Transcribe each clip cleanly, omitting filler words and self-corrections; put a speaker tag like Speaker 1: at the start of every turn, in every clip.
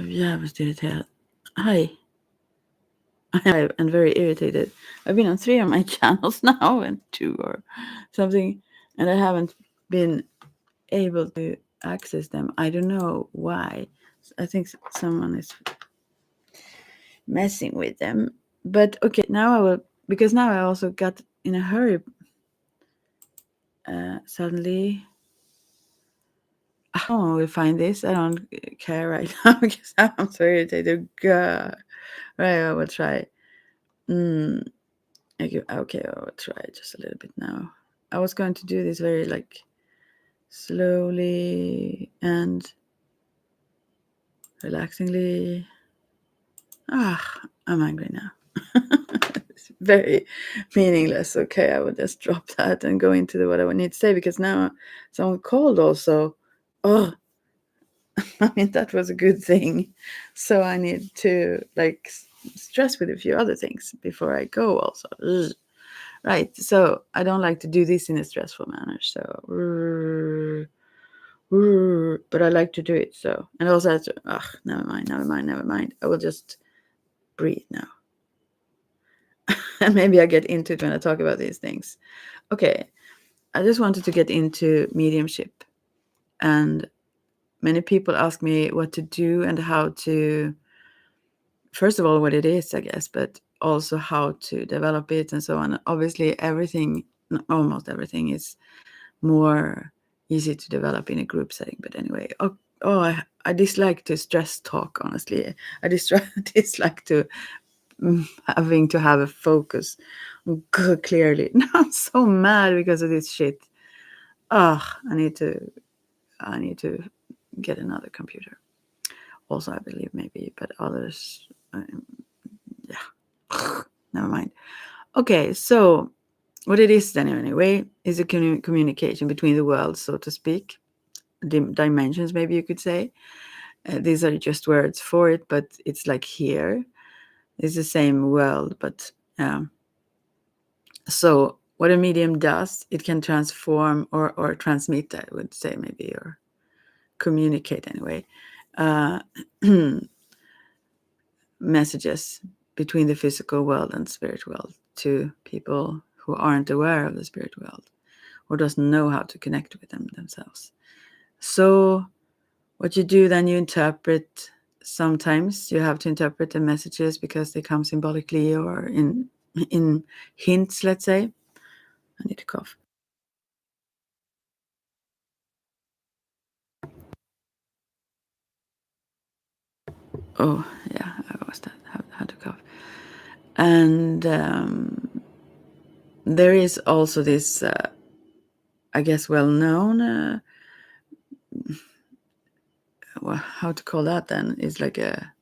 Speaker 1: Jävligt irriterad. Hi. I'm very irritated. I've been on 3 of my channels now and 2 or something, and I haven't been able to access them. I don't know why. I think someone is messing with them. But okay, now I will, because now I also got in a hurry suddenly. How will we find this? I don't care right now because I'm so irritated. God. Right, I will try. Okay, I will try just a little bit now. I was going to do this very slowly and relaxingly. I'm angry now. It's very meaningless. Okay, I will just drop that and go into what I need to say, because now someone called also. Oh, I mean, that was a good thing. So I need to stress with a few other things before I go also. Ugh. Right. So I don't like to do this in a stressful manner. So, but I like to do it. So, and also, never mind. I will just breathe now. And maybe I get into it when I talk about these things. Okay. I just wanted to get into mediumship. And many people ask me what to do and how to, first of all, what it is, I guess, but also how to develop it and so on. Obviously, almost everything is more easy to develop in a group setting. But anyway, I dislike to stress talk, honestly. I dislike to having to have a focus clearly. Now I'm so mad because of this shit. I need to get another computer. Also, I believe maybe, but others, yeah, never mind. Okay, so what it is then anyway is a communication between the worlds, so to speak, dimensions, maybe you could say. These are just words for it, but it's like here. It's the same world, but so what a medium does, it can transform or transmit, I would say, maybe, or communicate anyway, messages between the physical world and spirit world to people who aren't aware of the spirit world or doesn't know how to connect with them themselves. So what you do then, you interpret. Sometimes you have to interpret the messages because they come symbolically or in hints, let's say. I need to cough. Oh, yeah, I was that. Had to cough. And there is also this, I guess, well-known, how to call that then, is like a,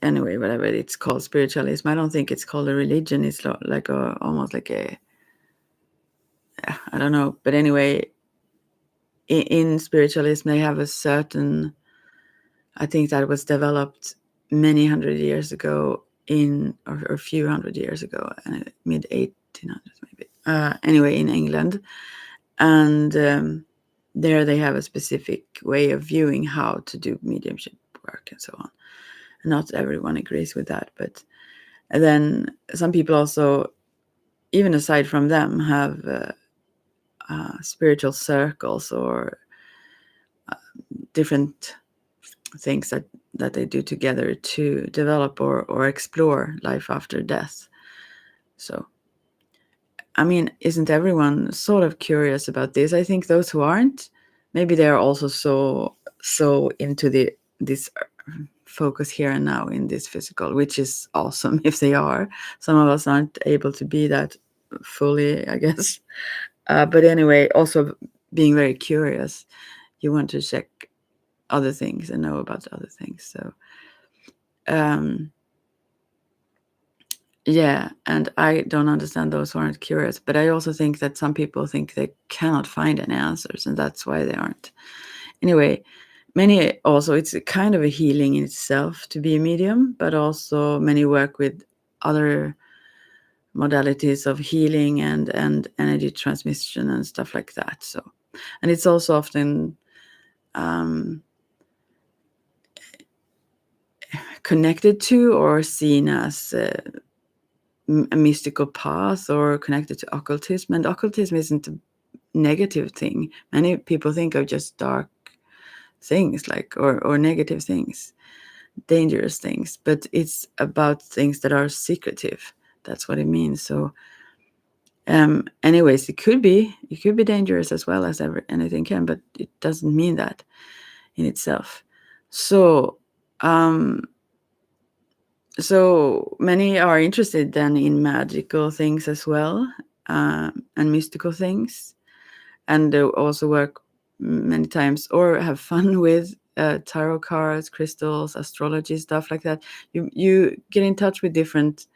Speaker 1: anyway, whatever it's called, spiritualism. I don't think it's called a religion. It's like almost like a, I don't know. But anyway, in spiritualism, they have a certain, I think that was developed many hundred years ago or a few hundred years ago, mid 1800s maybe. Anyway, in England, and there they have a specific way of viewing how to do mediumship work and so on. And not everyone agrees with that, but then some people also, even aside from them, have spiritual circles or different things that they do together to develop or explore life after death. So, I mean, isn't everyone sort of curious about this? I think those who aren't, maybe they're also so into this focus here and now in this physical, which is awesome if they are. Some of us aren't able to be that fully, I guess. But anyway, also being very curious, you want to check other things and know about other things. So, yeah, and I don't understand those who aren't curious, but I also think that some people think they cannot find any answers, and that's why they aren't. Anyway, many also, it's a kind of a healing in itself to be a medium, but also many work with other modalities of healing and energy transmission and stuff like that. So And it's also often connected to or seen as a mystical path, or connected to occultism. And occultism isn't a negative thing. Many people think of just dark things, like, or negative things, dangerous things, but it's about things that are secretive. That's what it means. So anyways, it could be dangerous as well as anything can, but it doesn't mean that in itself. So so many are interested then in magical things as well, and mystical things, and they also work many times or have fun with tarot cards, crystals, astrology, stuff like that. You get in touch with different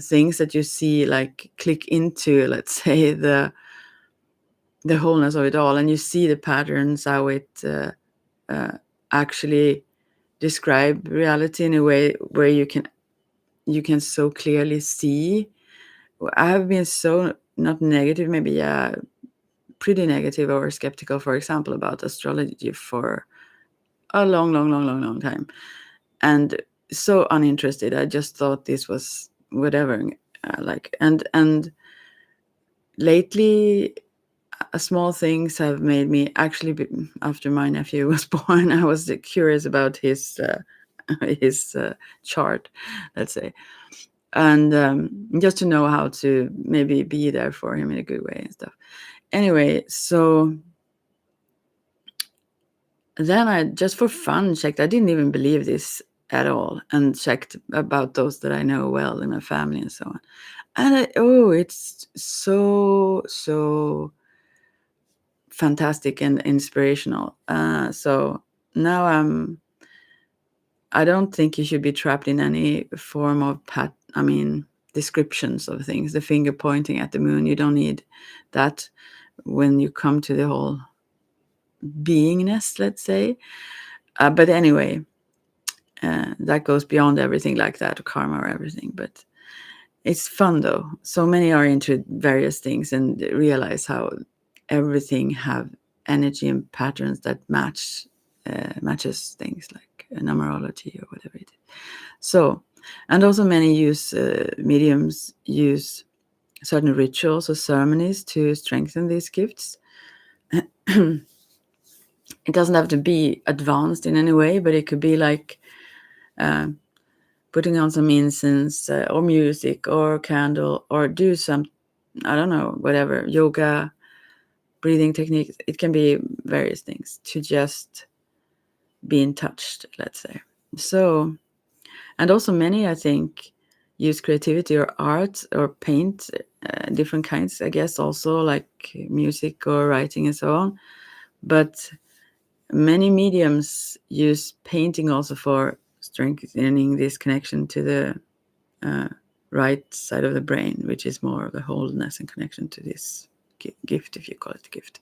Speaker 1: things that you see, like click into, let's say, the wholeness of it all, and you see the patterns, how it actually describe reality in a way where you can so clearly see. I have been so not negative, maybe, yeah, pretty negative or skeptical, for example, about astrology for a long time, and so uninterested. I just thought this was whatever, like, and lately, small things have made me actually after my nephew was born, I was curious about his his chart, let's say, and just to know how to maybe be there for him in a good way and stuff. Anyway, so then I just for fun checked. I didn't even believe this at all, and checked about those that I know well in my family and so on. And it's so fantastic and inspirational. So now I don't think you should be trapped in any form of descriptions of things. The finger pointing at the moon, you don't need that when you come to the whole beingness, let's say. But anyway, that goes beyond everything like that, or karma or everything. But it's fun though. So many are into various things and realize how everything have energy and patterns that matches things like numerology or whatever it is. So, and also many mediums use certain rituals or ceremonies to strengthen these gifts. It doesn't have to be advanced in any way, but it could be like putting on some incense or music or candle, or do some, I don't know, whatever, yoga, breathing techniques. It can be various things to just be in touch, let's say. So, and also many, I think, use creativity or art or paint, different kinds, I guess, also like music or writing and so on. But many mediums use painting also for strengthening this connection to the right side of the brain, which is more of the wholeness and connection to this gift, if you call it a gift.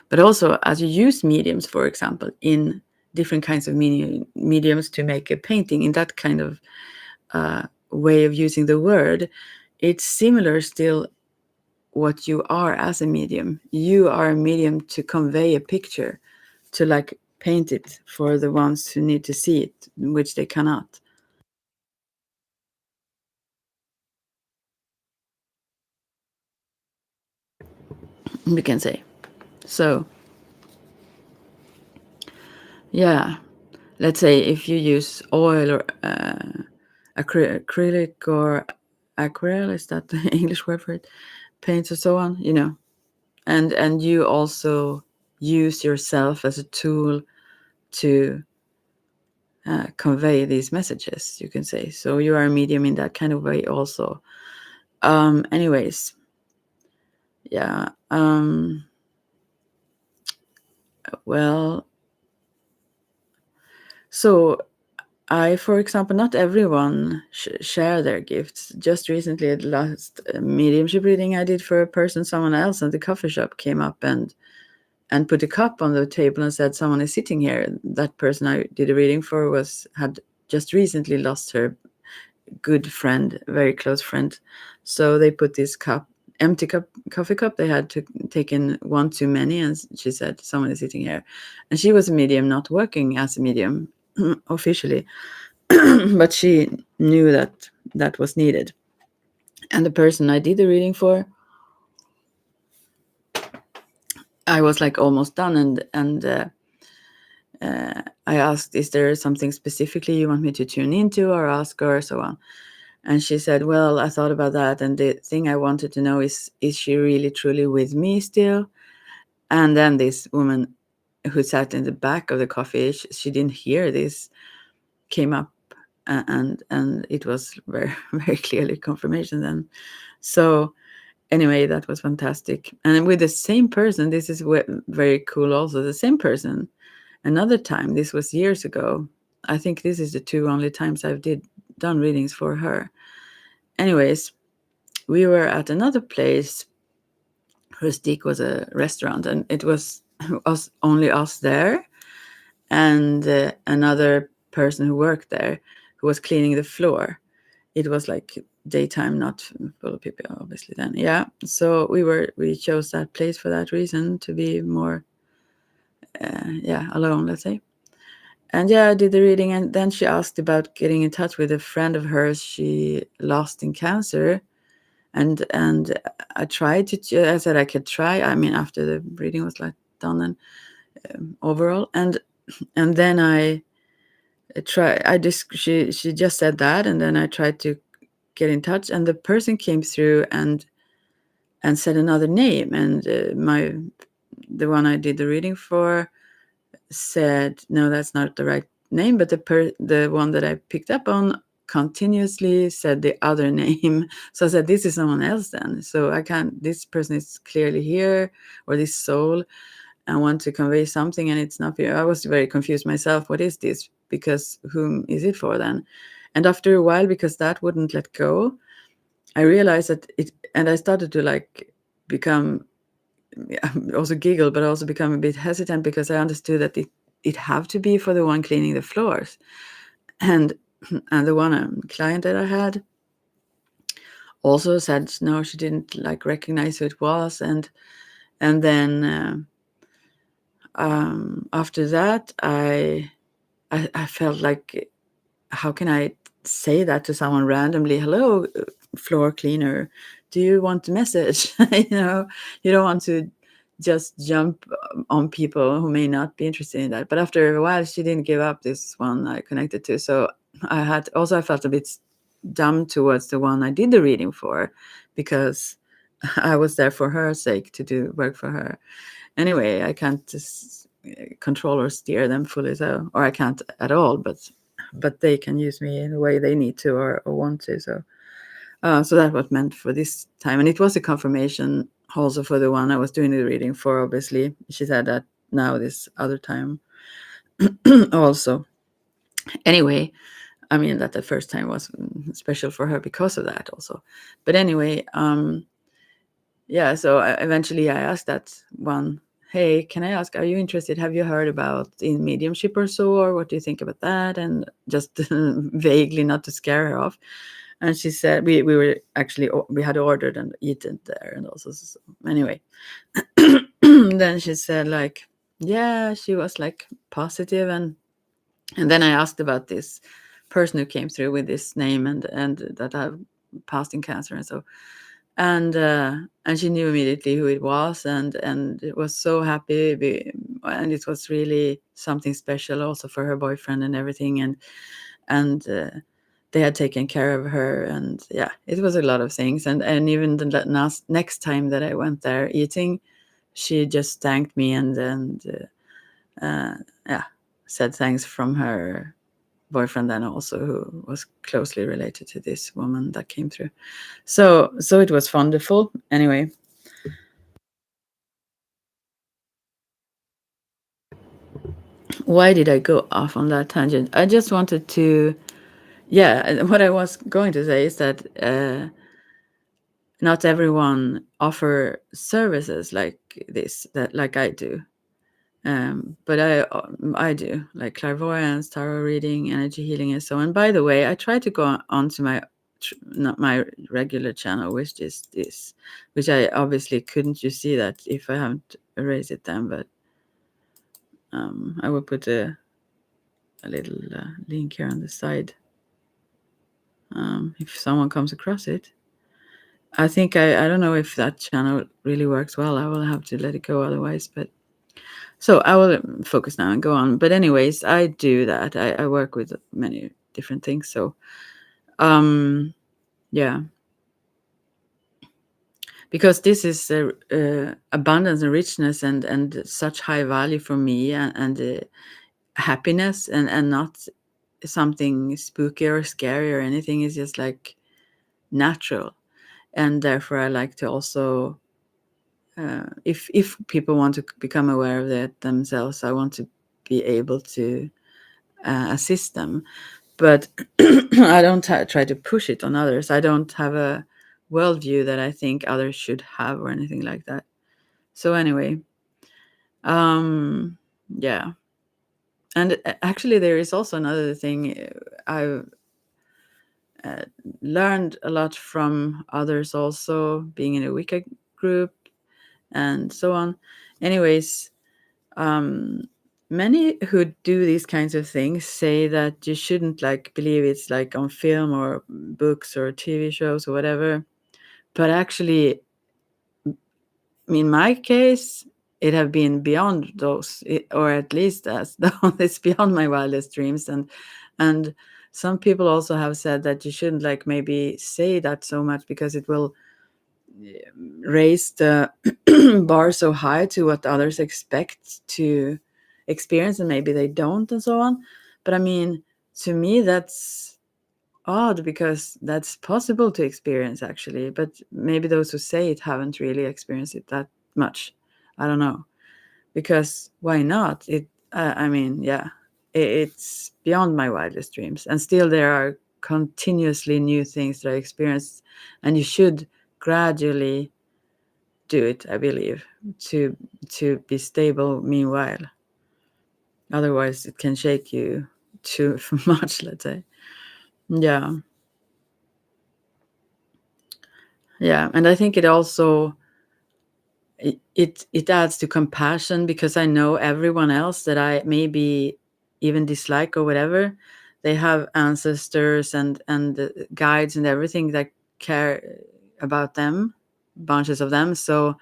Speaker 1: But also, as you use mediums, for example, in different kinds of mediums to make a painting, in that kind of way of using the word, it's similar still what you are as a medium. You are a medium to convey a picture, to like paint it for the ones who need to see it, which they cannot. We can say. So, yeah, let's say if you use oil or acrylic or aquarelle, is that the English word for it? Paints or so on, and you also use yourself as a tool to convey these messages, you can say. So you are a medium in that kind of way also. Anyways, yeah. Well, so for example, not everyone share their gifts. Just recently, at the last mediumship reading I did for a person, someone else at the coffee shop came up and put a cup on the table and said, "Someone is sitting here." That person I did a reading for had just recently lost her good friend, very close friend. So they put this cup empty coffee cup. They had to take in one too many, and she said, someone is sitting here. And she was a medium, not working as a medium officially, but she knew that that was needed. And the person I did the reading for, I was like almost done, and I asked, is there something specifically you want me to tune into or ask her, so on. And she said, well, I thought about that, and the thing I wanted to know is she really truly with me still? And then this woman who sat in the back of the coffee, she didn't hear this, came up, and it was very, very clearly confirmation then. So anyway, that was fantastic. And with the same person, this is very cool also, the same person, another time, this was years ago. I think this is the two only times I've done readings for her. Anyways, we were at another place. Rustique was a restaurant, and it was only us there, and another person who worked there who was cleaning the floor. It was like daytime, not full of people, obviously. Then, yeah. So we chose that place for that reason, to be more, alone, let's say. And I did the reading, and then she asked about getting in touch with a friend of hers she lost in cancer. And I tried to. I said I could try. I mean, after the reading was like done and overall, and then I try. I just she just said that, and then I tried to get in touch, and the person came through and said another name, and the one I did the reading for said, no, that's not the right name, but the one that I picked up on continuously said the other name. So I said, this is someone else then. So I can't, this person is clearly here, or this soul, and want to convey something, and it's not here. I was very confused myself. What is this? Because whom is it for then? And after a while, because that wouldn't let go, I realized that and I started to like become, also giggle, but also become a bit hesitant, because I understood that it have to be for the one cleaning the floors. And the one client that I had also said no, she didn't like recognize who it was. And then after that, I felt like, how can I say that to someone randomly? Hello, floor cleaner, do you want a message? You don't want to just jump on people who may not be interested in that. But after a while, she didn't give up, this one I connected to. So I felt a bit dumb towards the one I did the reading for, because I was there for her sake, to do work for her. Anyway, I can't just control or steer them fully, or I can't at all, but they can use me in the way they need to or want to. So that was meant for this time. And it was a confirmation also for the one I was doing the reading for, obviously. She said that now this other time also. Anyway, I mean that the first time was special for her because of that also. But anyway, so eventually I asked that one, hey, can I ask, are you interested? Have you heard about in mediumship or so, or what do you think about that? And just vaguely, not to scare her off. And she said, we had ordered and eaten there, and also, so anyway. Then she said, like, yeah, she was like positive, and then I asked about this person who came through with this name, and that I passed in cancer, and so. And she knew immediately who it was, and it was so happy, and it was really something special also for her boyfriend and everything, and they had taken care of her, and it was a lot of things, and even the next time that I went there eating, she just thanked me, and said thanks from her boyfriend then also, who was closely related to this woman that came through. So it was wonderful. Anyway, why did I go off on that tangent? I just wanted to, what I was going to say is that not everyone offer services like this, that like I do. But I do, like clairvoyance, tarot reading, energy healing, and so on. By the way, I try to go on to my not my regular channel, which is this, which I obviously couldn't you see that if I haven't erased it then, but I will put a little link here on the side if someone comes across it. I think I don't know if that channel really works well. I will have to let it go otherwise, but so I will focus now and go on. But anyways, I do that. I work with many different things. So yeah, because this is abundance and richness and such high value for me, and happiness, and not something spooky or scary or anything. It's just like natural, and therefore I like to also if people want to become aware of that themselves, I want to be able to assist them, but I don't try to push it on others. I don't have a worldview that I think others should have or anything like that. So anyway, yeah. And actually there is also another thing I've learned a lot from others, also being in a Wicca group and so on. Anyways, many who do these kinds of things say that you shouldn't like believe it's like on film or books or TV shows or whatever. But actually, in my case, it have been beyond those, or at least as though it's beyond my wildest dreams. And some people also have said that you shouldn't like maybe say that so much because it will raise the bar so high to what others expect to experience, and maybe they don't, and so on. But I mean, to me, that's odd because that's possible to experience actually. But maybe those who say it haven't really experienced it that much. I don't know, because why not? I mean, yeah, it's beyond my wildest dreams, and still there are continuously new things that I experienced, and you should gradually do it, I believe, to be stable meanwhile. Otherwise it can shake you too much, let's say. Yeah. Yeah. And I think it also it adds to compassion, because I know everyone else that I maybe even dislike or whatever, they have ancestors and guides and everything that care about them, bunches of them. So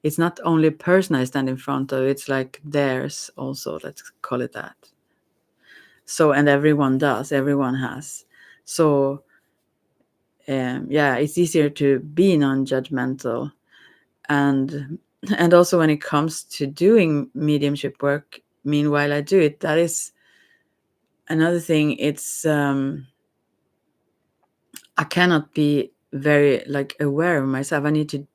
Speaker 1: it's not only a person I stand in front of, it's like theirs also, let's call it that. So, and everyone does, everyone has. So, yeah, it's easier to be non-judgmental. And also when it comes to doing mediumship work, meanwhile I do it, that is another thing. It's I cannot be very like aware of myself. I need to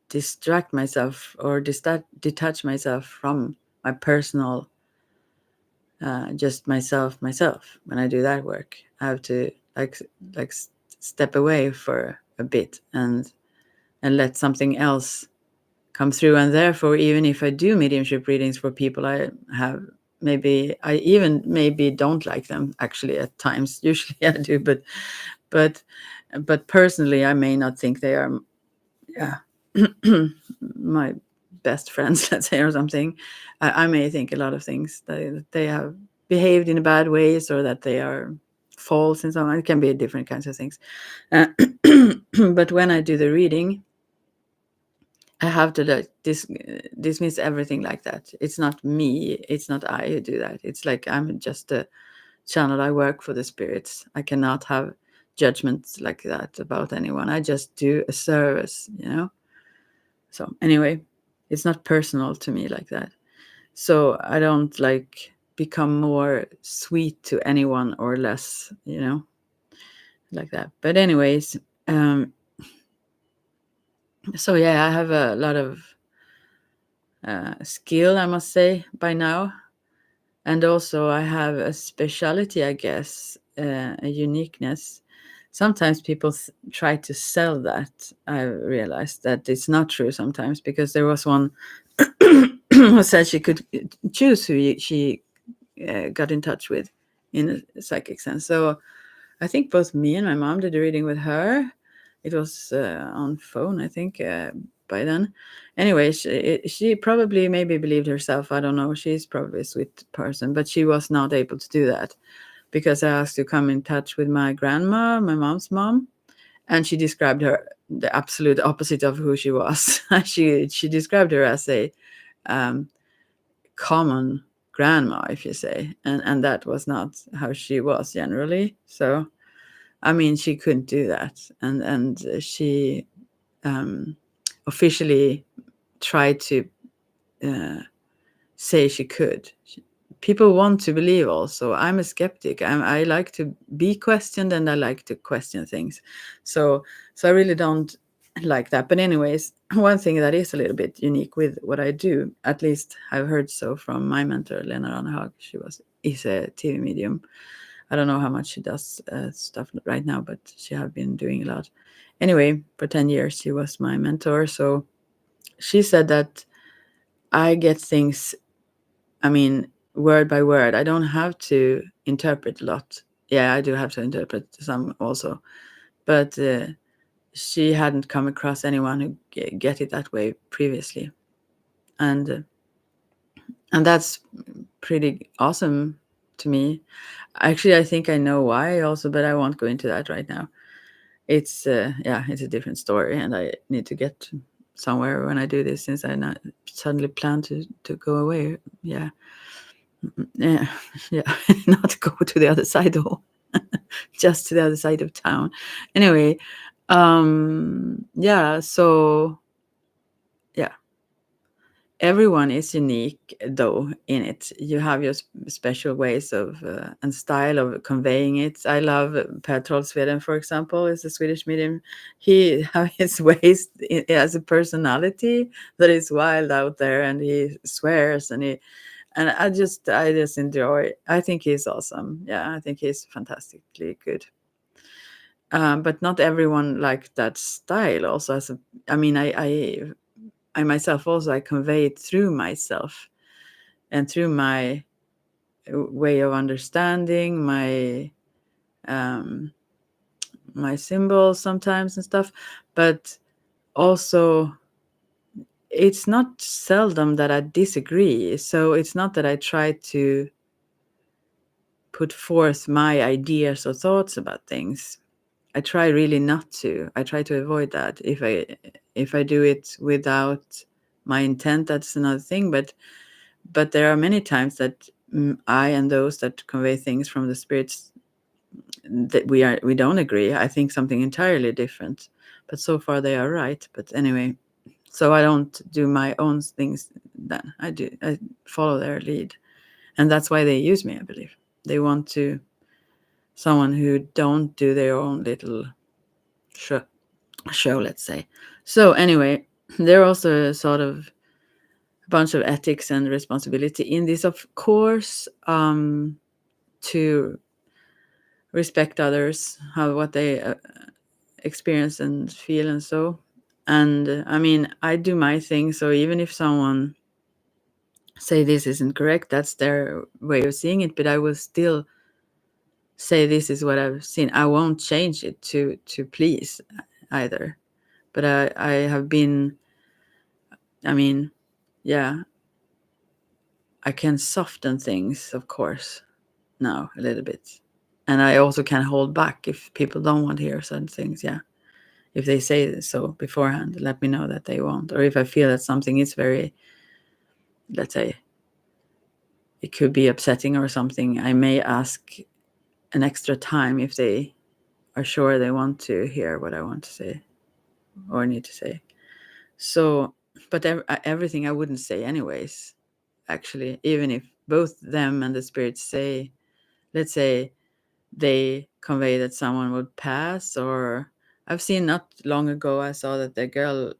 Speaker 1: distract myself or detach myself from my personal just myself when I do that work. I have to like step away for a bit and let something else come through. And therefore, even if I do mediumship readings for people, I have maybe I even maybe don't like them actually at times. Usually I do, but but personally I may not think they are yeah my best friends, let's say, or something. I may think a lot of things that they have behaved in bad ways, or that they are false in some. It can be different kinds of things. But when I do the reading, I have to like dismiss everything like that. It's not me. It's not I who do that. It's like I'm just a channel. I work for the spirits. I cannot have judgments like that about anyone. I just do a service, you know. So anyway, it's not personal to me like that. So I don't like become more sweet to anyone or less, you know, like that. But anyways, so yeah, I have a lot of skill, I must say, by now. And also I have a speciality, I guess, a uniqueness. Sometimes people try to sell that. I realized that it's not true sometimes, because there was one who said she could choose who she got in touch with in a psychic sense. So I think both me and my mom did a reading with her. It was on phone, I think, by then. Anyway, she probably maybe believed herself. I don't know. She's probably a sweet person, but she was not able to do that because I asked to come in touch with my grandma, my mom's mom, and she described her the absolute opposite of who she was. She described her as a um, common grandma, if you say, and that was not how she was generally. So I mean, she couldn't do that, and she um, officially tried to uh, say she could. People want to believe. Also, I'm a skeptic. I like to be questioned, and I like to question things. So I really don't like that. But anyways, one thing that is a little bit unique with what I do, at least I've heard so from my mentor Lena Ranehag. Is a TV medium. I don't know how much she does stuff right now, but she have been doing a lot. Anyway, for 10 years, she was my mentor. So she said that I get things, I mean, word by word. I don't have to interpret a lot. Yeah, I do have to interpret some also. But she hadn't come across anyone who get it that way previously. And that's pretty awesome to me. Actually, I think I know why also, but I won't go into that right now. It's it's a different story, and I need to get somewhere when I do this, since I not suddenly plan to go away. Yeah. Yeah. Yeah. Not go to the other side though. Just to the other side of town. Anyway, yeah, so yeah, everyone is unique though in it. You have your special ways of and style of conveying it. I love Per Trollsveden, for example, is a Swedish medium. He have his ways. He has a personality that is wild out there, and he swears, and I just enjoy. I think he's awesome. Yeah, I think he's fantastically good. But not everyone like that style. Also, I mean, I myself also I convey it through myself and through my way of understanding um, my symbols sometimes and stuff. But also, it's not seldom that I disagree. So it's not that I try to put forth my ideas or thoughts about things. I try really not to. I try to avoid that. If I do it without my intent, that's another thing. But there are many times that I and those that convey things from the spirits, that we don't agree. I think something entirely different. But so far they are right. But anyway, so I don't do my own things. Then I follow their lead, and that's why they use me. I believe they want to someone who don't do their own little show, let's say. So anyway, there are also a sort of a bunch of ethics and responsibility in this, of course, to respect others, how what they experience and feel, and so. And I mean, I do my thing. So even if someone say this isn't correct, that's their way of seeing it. But I will still say this is what I've seen. I won't change it to please either. But I have been. I mean, yeah, I can soften things, of course, now a little bit. And I also can hold back if people don't want to hear certain things. Yeah. If they say so beforehand, let me know that they won't. Or if I feel that something is very, let's say, it could be upsetting or something, I may ask an extra time if they are sure they want to hear what I want to say or need to say. So, but everything I wouldn't say anyways, actually, even if both them and the spirits say, let's say, they convey that someone would pass, or I've seen not long ago, I saw that the girl,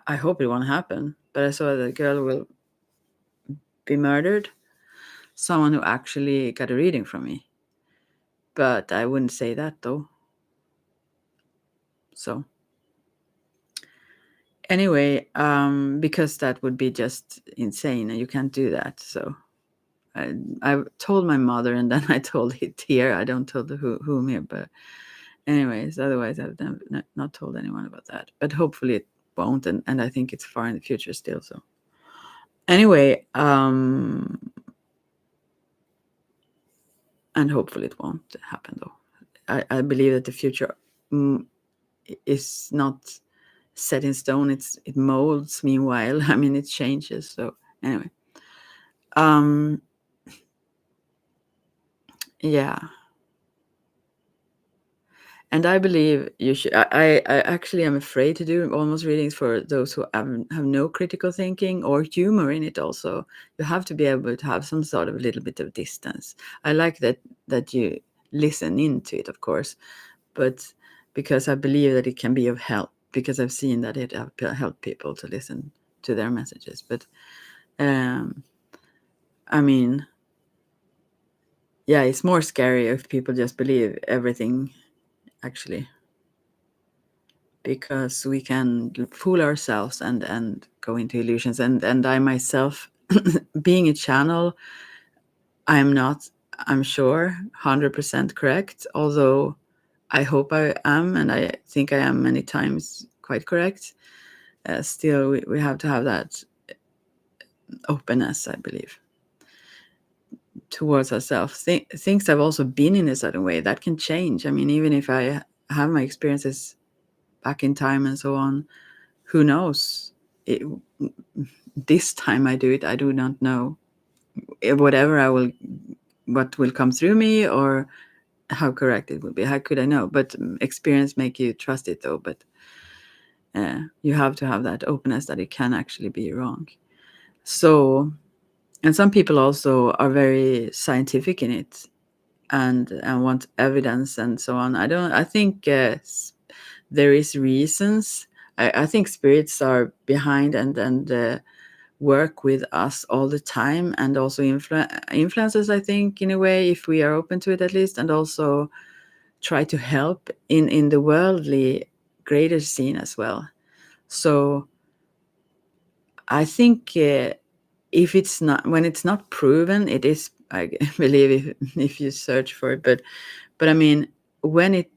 Speaker 1: I hope it won't happen, but I saw that the girl will be murdered. Someone who actually got a reading from me. But I wouldn't say that though. So anyway, because that would be just insane and you can't do that. So I told my mother, and then I told it here. I don't tell whom here, but anyways, otherwise I've not told anyone about that. But hopefully it won't, and I think it's far in the future still. So anyway, and hopefully it won't happen though. I believe that the future is not set in stone. It molds meanwhile. I mean, it changes. So anyway, yeah. And I believe you should. I actually am afraid to do almost readings for those who have no critical thinking or humor in it. Also, you have to be able to have some sort of a little bit of distance. I like that you listen into it, of course, but because I believe that it can be of help. Because I've seen that it helped people to listen to their messages. But I mean, yeah, it's more scary if people just believe everything. Actually, because we can fool ourselves and go into illusions, and I myself being a channel, I'm sure 100% correct, although I hope I am, and I think I am many times quite correct. Still we have to have that openness, I believe, towards ourselves. Things have also been in a certain way that can change. I mean, even if I have my experiences back in time and so on, who knows? This time I do it, I do not know what will come through me or how correct it will be. How could I know? But experience make you trust it though. But you have to have that openness that it can actually be wrong. So, and some people also are very scientific in it and want evidence and so on. I think there is reasons. I think spirits are behind and work with us all the time, and also influences, I think, in a way, if we are open to it at least, and also try to help in the worldly greater scene as well. So I think if it's not, when it's not proven, it is, I believe, if you search for it, but I mean, when it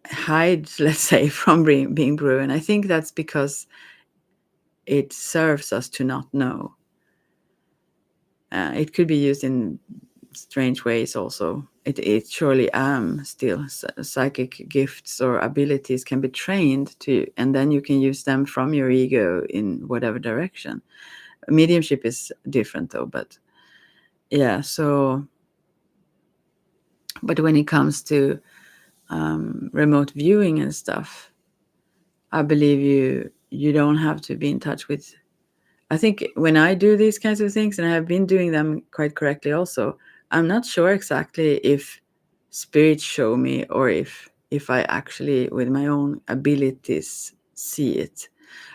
Speaker 1: hides, let's say, from being proven, I think that's because it serves us to not know. It could be used in strange ways also. It surely still psychic gifts or abilities can be trained to, and then you can use them from your ego in whatever direction. Mediumship is different though, but yeah. So, but when it comes to remote viewing and stuff, I believe you don't have to be in touch with. I think when I do these kinds of things, and I have been doing them quite correctly also, I'm not sure exactly if spirits show me or if I actually, with my own abilities, see it.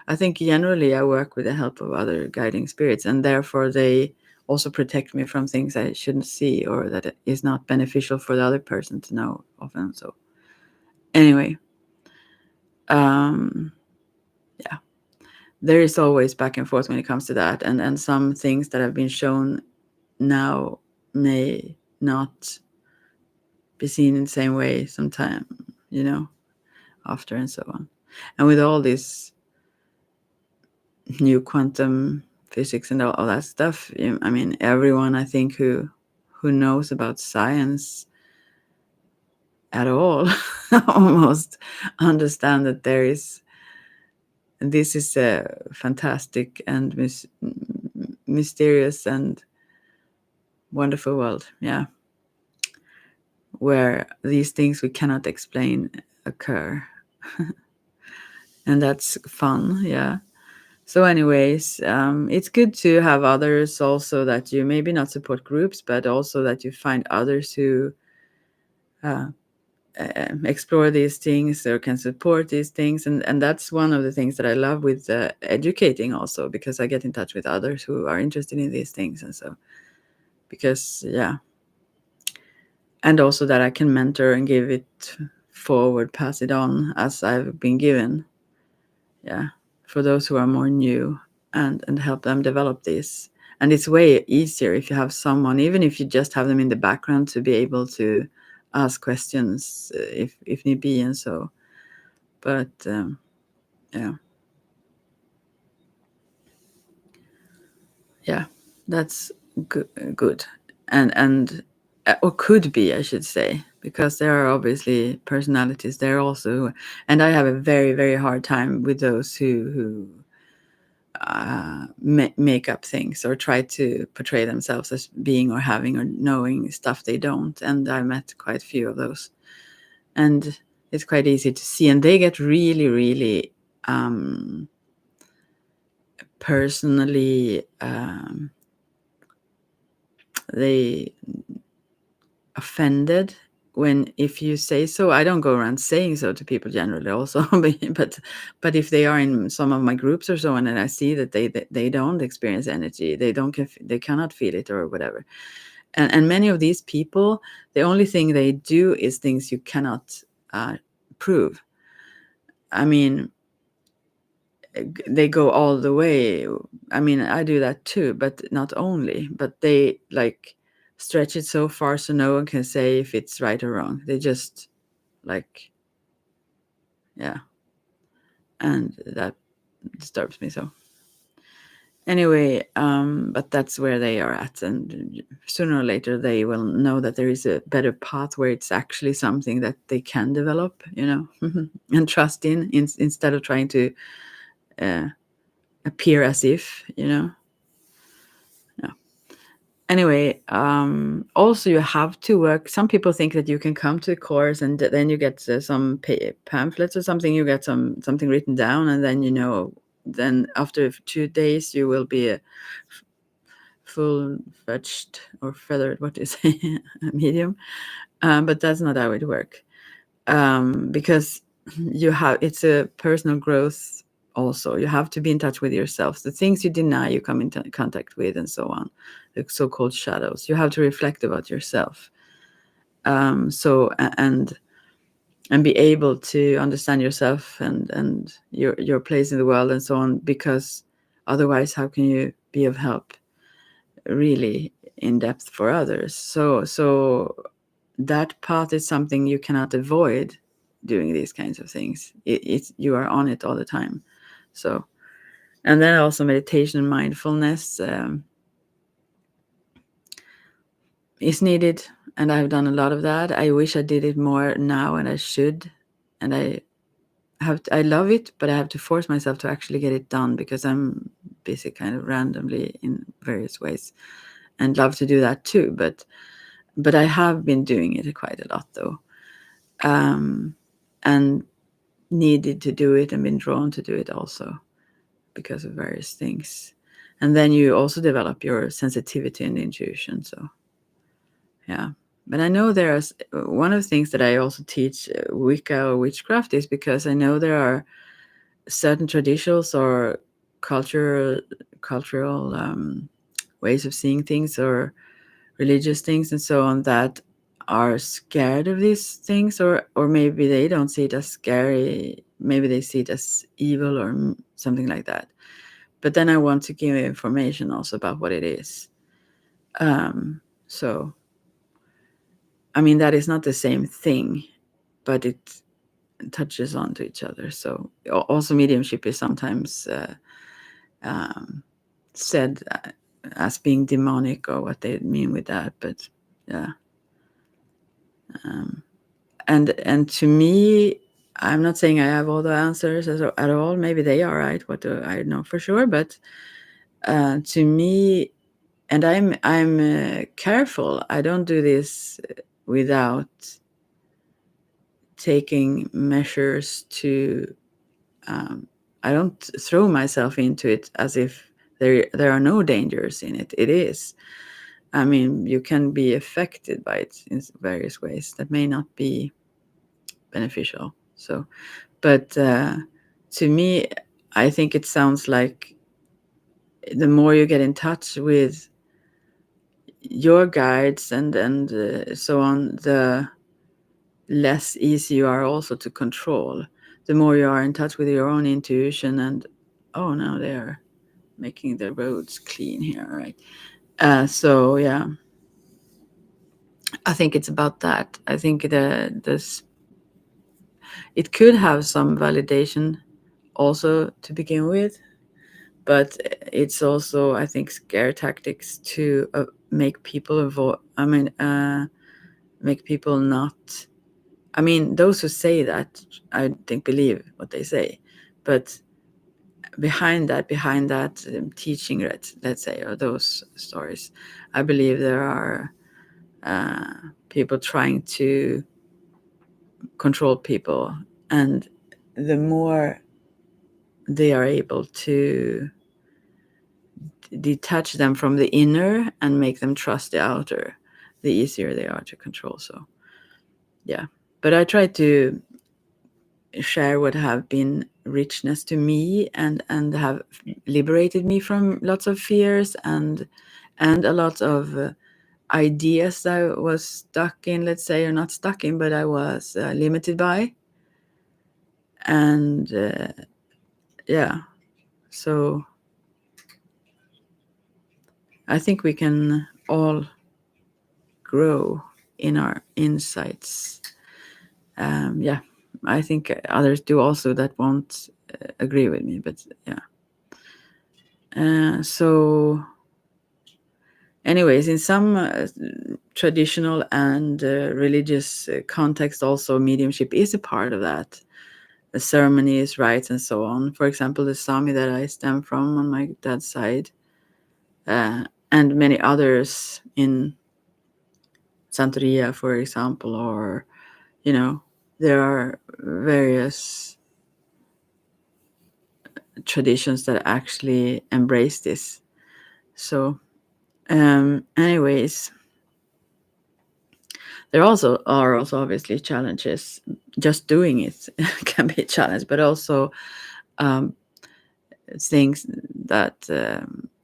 Speaker 1: I think generally I work with the help of other guiding spirits, and therefore they also protect me from things I shouldn't see or that is not beneficial for the other person to know often. So anyway, yeah. There is always back and forth when it comes to that, and some things that have been shown now may not be seen in the same way sometime, after and so on. And with all this new quantum physics and all that stuff, I mean, everyone, I think, who knows about science at all almost understand that this is a fantastic and mysterious and wonderful world, yeah, where these things we cannot explain occur. And that's fun, yeah. So anyways, it's good to have others also, that you maybe not support groups, but also that you find others who explore these things or can support these things. And that's one of the things that I love with educating also, because I get in touch with others who are interested in these things. And so, because, yeah. And also that I can mentor and give it forward, pass it on as I've been given. Yeah. For those who are more new. and help them develop this. And it's way easier if you have someone, even if you just have them in the background, to be able to ask questions if need be, and so. But yeah, yeah, that's good, and or could be, I should say, because there are obviously personalities there also, and I have a very very hard time with those who make up things or try to portray themselves as being or having or knowing stuff they don't. And I met quite a few of those, and it's quite easy to see. And they get really, really personally, they offended when if you say so. I don't go around saying so to people generally also, but if they are in some of my groups or so on, and I see that they don't experience energy, they cannot feel it or whatever. And many of these people, the only thing they do is things you cannot prove. I mean, they go all the way. I mean, I do that too, but not only, but they like stretch it so far so no one can say if it's right or wrong. They just like, yeah. And that disturbs me so. Anyway, but that's where they are at, and sooner or later they will know that there is a better path where it's actually something that they can develop, and trust instead of trying to uh, appear as if, Yeah. Anyway, also you have to work. Some people think that you can come to a course and then you get some pamphlets or something. You get something written down, and then after 2 days you will be a full-fledged or feathered, what do you say, medium. But that's not how it works. Because it's a personal growth also. You have to be in touch with yourself. The things you deny, you come into contact with, and so on, the so-called shadows. You have to reflect about yourself. And be able to understand yourself and your place in the world and so on, because otherwise how can you be of help really in depth for others? So that path is something you cannot avoid doing these kinds of things. You are on it all the time. So, and then also meditation and mindfulness is needed, and I've done a lot of that. I wish I did it more now, and I should. And I love it, but I have to force myself to actually get it done, because I'm busy kind of randomly in various ways, and love to do that too. But I have been doing it quite a lot though, and needed to do it and been drawn to do it also because of various things. And then you also develop your sensitivity and intuition. So yeah. But I know there's one of the things that I also teach Wicca or witchcraft is because I know there are certain traditions or cultural ways of seeing things or religious things and so on that are scared of these things, or maybe they don't see it as scary, maybe they see it as evil or something like that. But then I want to give information also about what it is. So I mean, that is not the same thing, but it touches onto each other. So also mediumship is sometimes said as being demonic, or what they mean with that. But yeah. And to me, I'm not saying I have all the answers at all. Maybe they are right. What do I know for sure? But to me, and I'm careful. I don't do this without taking measures to. I don't throw myself into it as if there are no dangers in it. It is. I mean, you can be affected by it in various ways that may not be beneficial. So, but to me, I think it sounds like the more you get in touch with your guides and so on, the less easy you are also to control. The more you are in touch with your own intuition, and oh no, they're making the roads clean here, right? So yeah, I think it's about that. I think this it could have some validation also to begin with, but it's also, I think, scare tactics to make people avoid. I mean, make people not. I mean, those who say that, I think, believe what they say, but behind that teaching, let's say, or those stories, I believe there are people trying to control people, and the more they are able to detach them from the inner and make them trust the outer, the easier they are to control. So yeah, but I try to share what have been richness to me, and have liberated me from lots of fears and a lot of ideas that I was stuck in, let's say, or not stuck in, but I was limited by. And yeah, so I think we can all grow in our insights. Yeah, I think others do also that won't agree with me, but yeah. So anyways, in some traditional and religious context, also mediumship is a part of that. The ceremonies, rites, and so on. For example, the Sami that I stem from on my dad's side, and many others in Santeria, for example, or, there are various traditions that actually embrace this. So, anyways, there are also obviously challenges. Just doing it can be a challenge, but also um, things that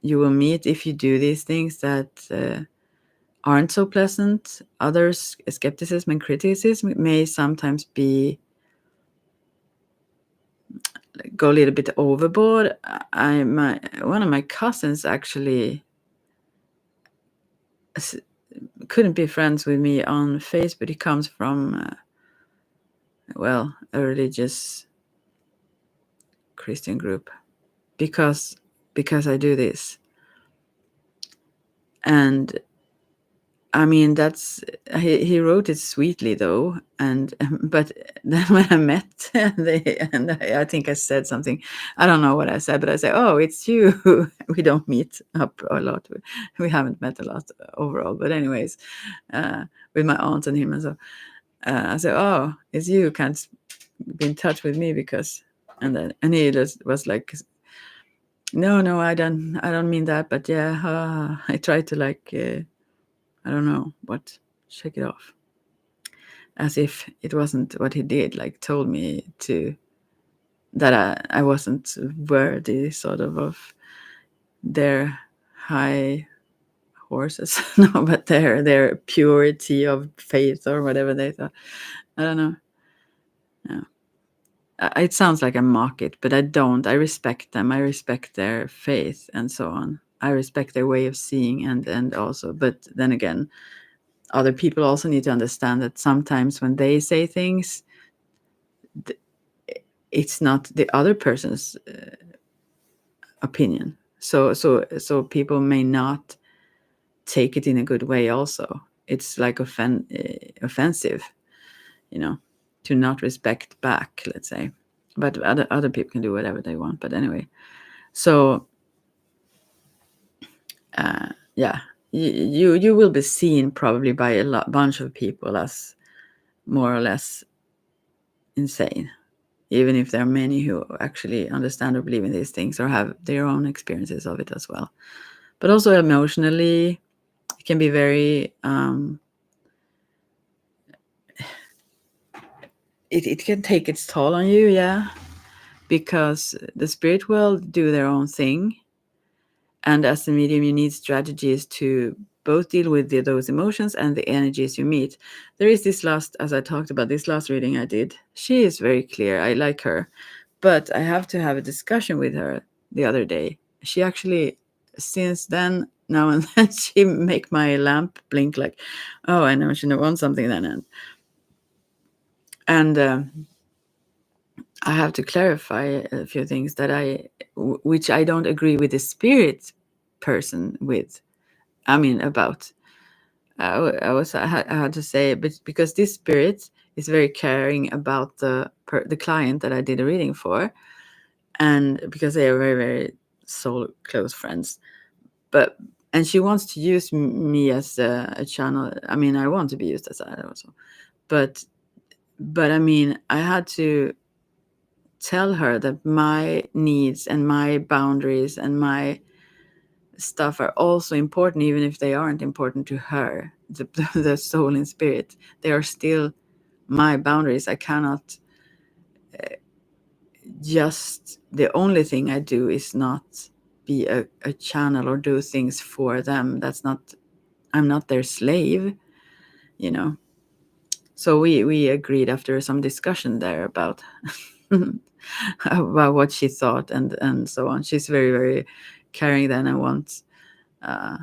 Speaker 1: you will meet if you do these things that aren't so pleasant. Others, skepticism and criticism may sometimes go a little bit overboard. One of my cousins actually couldn't be friends with me on Facebook. He comes from a religious Christian group because I do this. And I mean, he wrote it sweetly though, and but then when I met I think I said something, I don't know what I said, but I said, "Oh, it's you." We don't meet up a lot. We haven't met a lot overall, but anyways, with my aunt and him, and so I said, "Oh, it's you. Can't be in touch with me because," and he just was like, "No, I don't mean that, but yeah, I tried to like." I don't know what, shake it off. As if it wasn't what he did, like told me to, that I wasn't worthy sort of their high horses. No, but their purity of faith or whatever they thought. I don't know. Yeah. It sounds like I mock it, but I don't. I respect them. I respect their faith and so on. I respect their way of seeing and also, but then again, other people also need to understand that sometimes when they say things, it's not the other person's opinion. So people may not take it in a good way. Also, it's like offensive, to not respect back. Let's say, but other people can do whatever they want. But anyway, so yeah, you will be seen probably by a bunch of people as more or less insane, even if there are many who actually understand or believe in these things or have their own experiences of it as well. But also emotionally, it can be very it can take its toll on you, yeah, because the spirit world do their own thing, and as a medium you need strategies to both deal with those emotions and the energies you meet. There is this last, as I talked about, this last reading I did, she is very clear, I like her, but I have to have a discussion with her the other day she actually, since then, now and then, she make my lamp blink like, oh, I know she wants something then. And I have to clarify a few things which I don't agree with the spirit person with. I mean, about. I had to say, but because this spirit is very caring about the client that I did a reading for, and because they are very, very soul close friends, and she wants to use me as a channel. I mean, I want to be used as that also, but I mean, I had to tell her that my needs and my boundaries and my stuff are also important, even if they aren't important to her, the soul and spirit. They are still my boundaries. I cannot just, the only thing I do is not be a channel or do things for them. That's not, I'm not their slave, you know. So we agreed after some discussion there about about what she thought and so on. She's very, very caring then, and wants uh,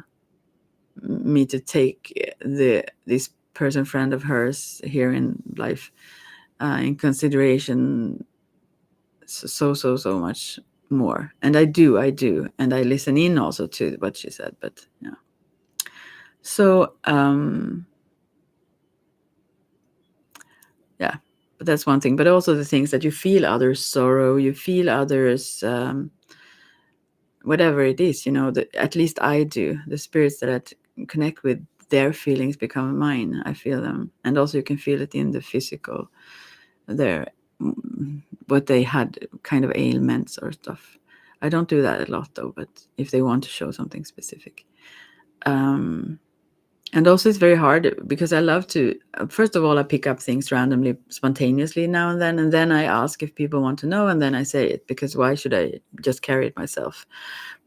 Speaker 1: me to take this person friend of hers here in life in consideration so much more. And I do, and I listen in also to what she said. But yeah, so yeah, but that's one thing. But also the things that you feel others' sorrow, you feel others whatever it is, you know, at least I do. The spirits that I connect with, their feelings become mine. I feel them. And also you can feel it in the physical, their what they had, kind of ailments or stuff. I don't do that a lot though, but if they want to show something specific. And also it's very hard because I love to, first of all, I pick up things randomly, spontaneously now and then I ask if people want to know, and then I say it, because why should I just carry it myself?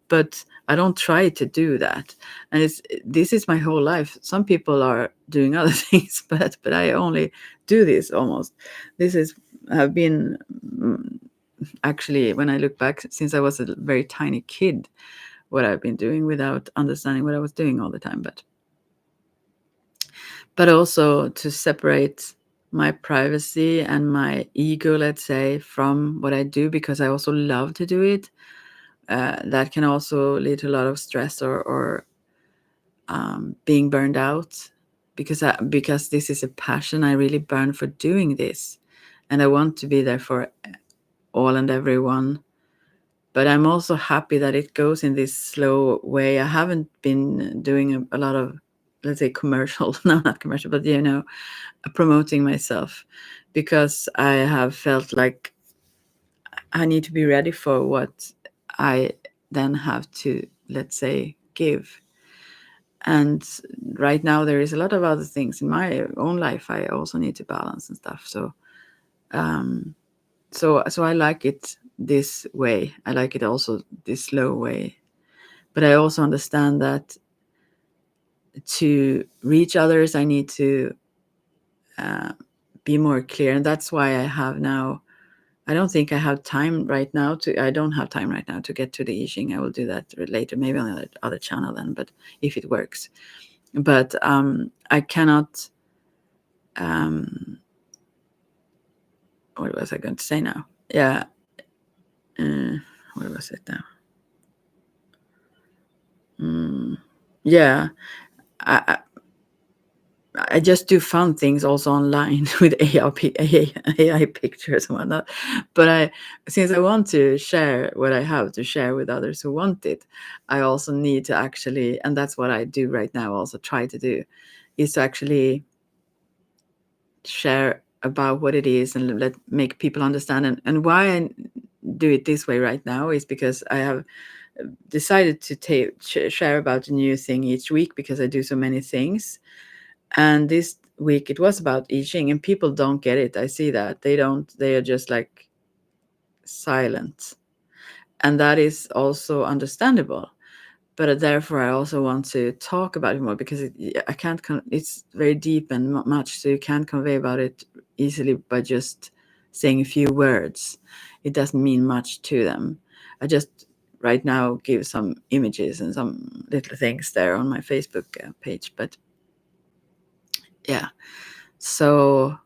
Speaker 1: But I don't try to do that. And this is my whole life. Some people are doing other things, but I only do this almost. This is have been actually, when I look back, since I was a very tiny kid, what I've been doing without understanding what I was doing all the time. But also to separate my privacy and my ego, let's say, from what I do, because I also love to do it. That can also lead to a lot of stress or being burned out, because this is a passion. I really burn for doing this, and I want to be there for all and everyone. But I'm also happy that it goes in this slow way. I haven't been doing a lot of, let's say, commercial, no, not commercial, but promoting myself, because I have felt like I need to be ready for what I then have to, let's say, give. And right now there is a lot of other things in my own life I also need to balance and stuff. So so I like it this way. I like it also this slow way. But I also understand that to reach others, I need to be more clear. And that's why I have now, I don't think I have time right now I don't have time right now to get to the I Ching. I will do that later, maybe on the other channel then, but if it works. But I cannot, what was I going to say now? Yeah. What was it now? Yeah. I just do fun things also online with AI pictures and whatnot. But since I want to share what I have to share with others who want it, I also need to actually, and that's what I do right now, also try to do, is to actually share about what it is and make people understand. And why I do it this way right now is because I have decided to share about a new thing each week, because I do so many things. And this week it was about I Ching, and people don't get it. I see that they are just like silent, and that is also understandable. But therefore I also want to talk about it more, because I can't it's very deep and much, so you can't convey about it easily by just saying a few words. It doesn't mean much to them. I just right now give some images and some little things there on my Facebook page. But yeah, so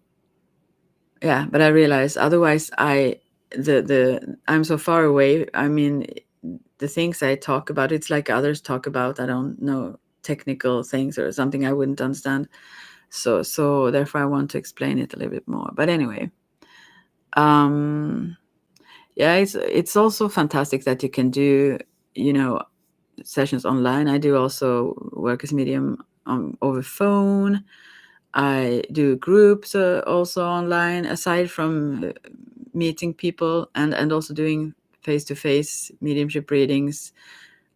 Speaker 1: yeah, but I realized otherwise I'm so far away. I mean, the things I talk about, it's like others talk about. I don't know technical things or something I wouldn't understand. So therefore I want to explain it a little bit more. But anyway, um yeah, it's also fantastic that you can do, you know, sessions online. I do also work as medium over phone. I do groups also online, aside from meeting people and also doing face-to-face mediumship readings.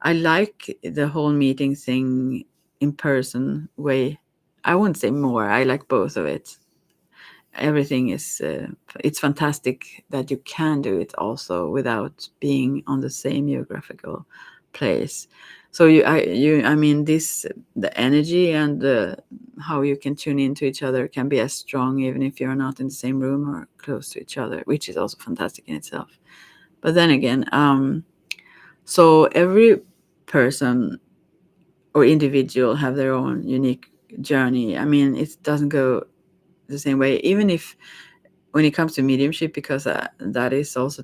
Speaker 1: I like the whole meeting thing in person way. I wouldn't say more. I like both of it. Everything is it's fantastic that you can do it also without being on the same geographical place. So I mean, this, the energy and the how you can tune into each other can be as strong even if you're not in the same room or close to each other, which is also fantastic in itself. But then again, so every person or individual have their own unique journey. I mean, it doesn't go the same way, even if when it comes to mediumship, because that is also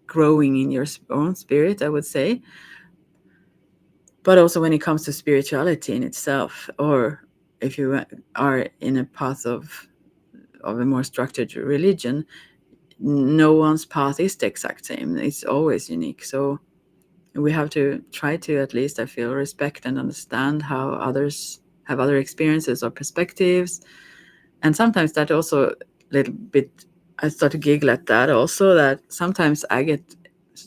Speaker 1: growing in your own spirit, I would say. But also when it comes to spirituality in itself, or if you are in a path of a more structured religion, no one's path is the exact same. It's always unique. So we have to try to, at least I feel, respect and understand how others have other experiences or perspectives. And sometimes that also a little bit, I start to giggle at that also, that sometimes I get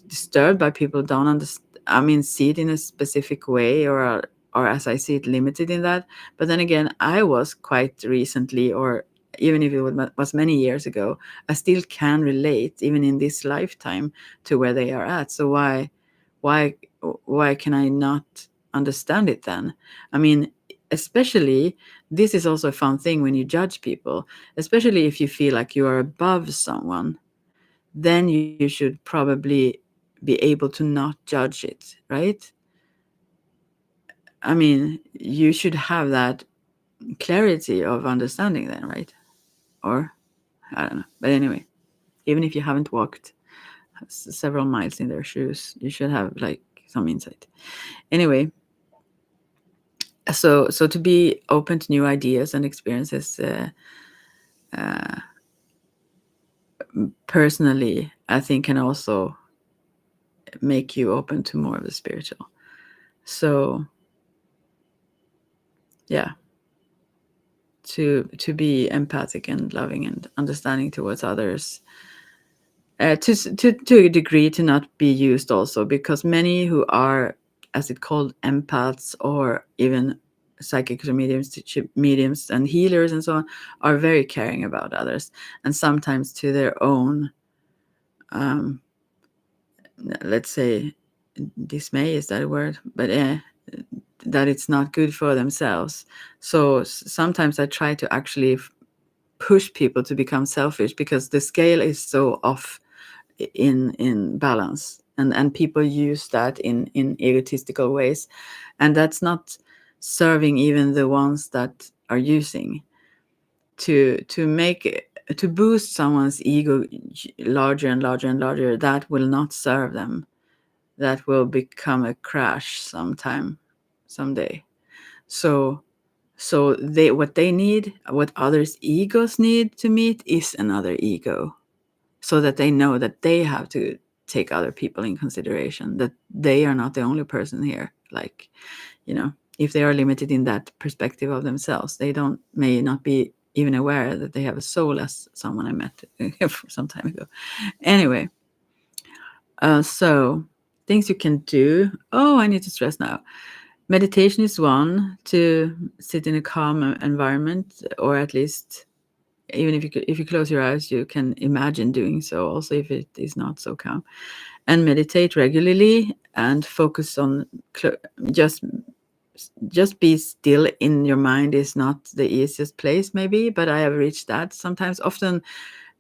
Speaker 1: disturbed by people don't understand, I mean, see it in a specific way, or as I see it, limited in that. But then again, I was quite recently, or even if it was many years ago, I still can relate even in this lifetime to where they are at. So why why can I not understand it then? I mean, especially, this is also a fun thing when you judge people, especially if you feel like you are above someone, then you should probably be able to not judge it, right? I mean, you should have that clarity of understanding then, right? Or I don't know. But anyway, even if you haven't walked several miles in their shoes, you should have like some insight. Anyway, so to be open to new ideas and experiences, uh, personally, I think can also make you open to more of the spiritual. So yeah, to be empathic and loving and understanding towards others, to a degree, to not be used also, because many who are, as it called, empaths, or even psychics or mediums and healers and so on, are very caring about others, and sometimes to their own, um, let's say, dismay, is that a word? But that it's not good for themselves. So sometimes I try to actually push people to become selfish, because the scale is so off in balance, and people use that in egotistical ways, and that's not serving even the ones that are using to make, to boost someone's ego larger and larger and larger. That will not serve them. That will become a crash someday. So they, what they need, what others' egos need to meet, is another ego, so that they know that they have to take other people in consideration, that they are not the only person here. Like, if they are limited in that perspective of themselves, they may not be even aware that they have a soul, as someone I met for some time ago. Anyway, so things you can do. Oh, I need to stress now. Meditation is one, to sit in a calm environment, or at least, even if you close your eyes, you can imagine doing so, also if it is not so calm. And meditate regularly and focus on just be still in your mind is not the easiest place, maybe, but I have reached that sometimes, often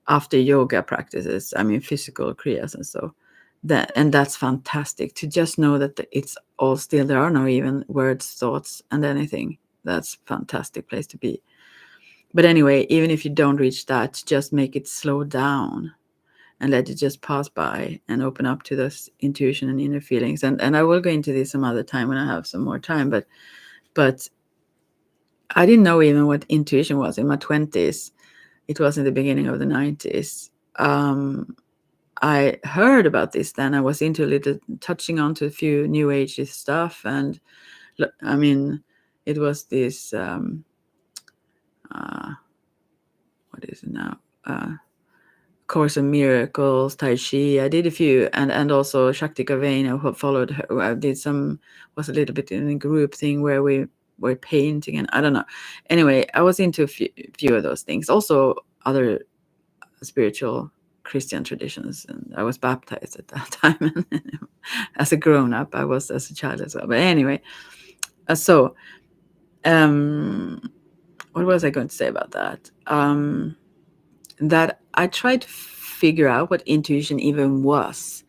Speaker 1: after yoga practices, I mean physical kriyas and so. and that's fantastic to just know that it's all still, there are no even words, thoughts, and anything. That's a fantastic place to be. But anyway, even if you don't reach that, just make it slow down and let it just pass by and open up to this intuition and inner feelings. And I will go into this some other time when I have some more time. But I didn't know even what intuition was in my 20s. It was in the beginning of the 90s. I heard about this then. I was into a little, touching on to a few new age stuff. And I mean, it was this, what is it now? Course of Miracles, Tai Chi. I did a few, and also Shakti Gavena, who followed her. I did some, was a little bit in a group thing where we were painting, and I don't know. Anyway, I was into a few of those things. Also, other spiritual Christian traditions, and I was baptized at that time. As a grown up, I was as a child as well. But anyway, so what was I going to say about that? That I tried to figure out what intuition even was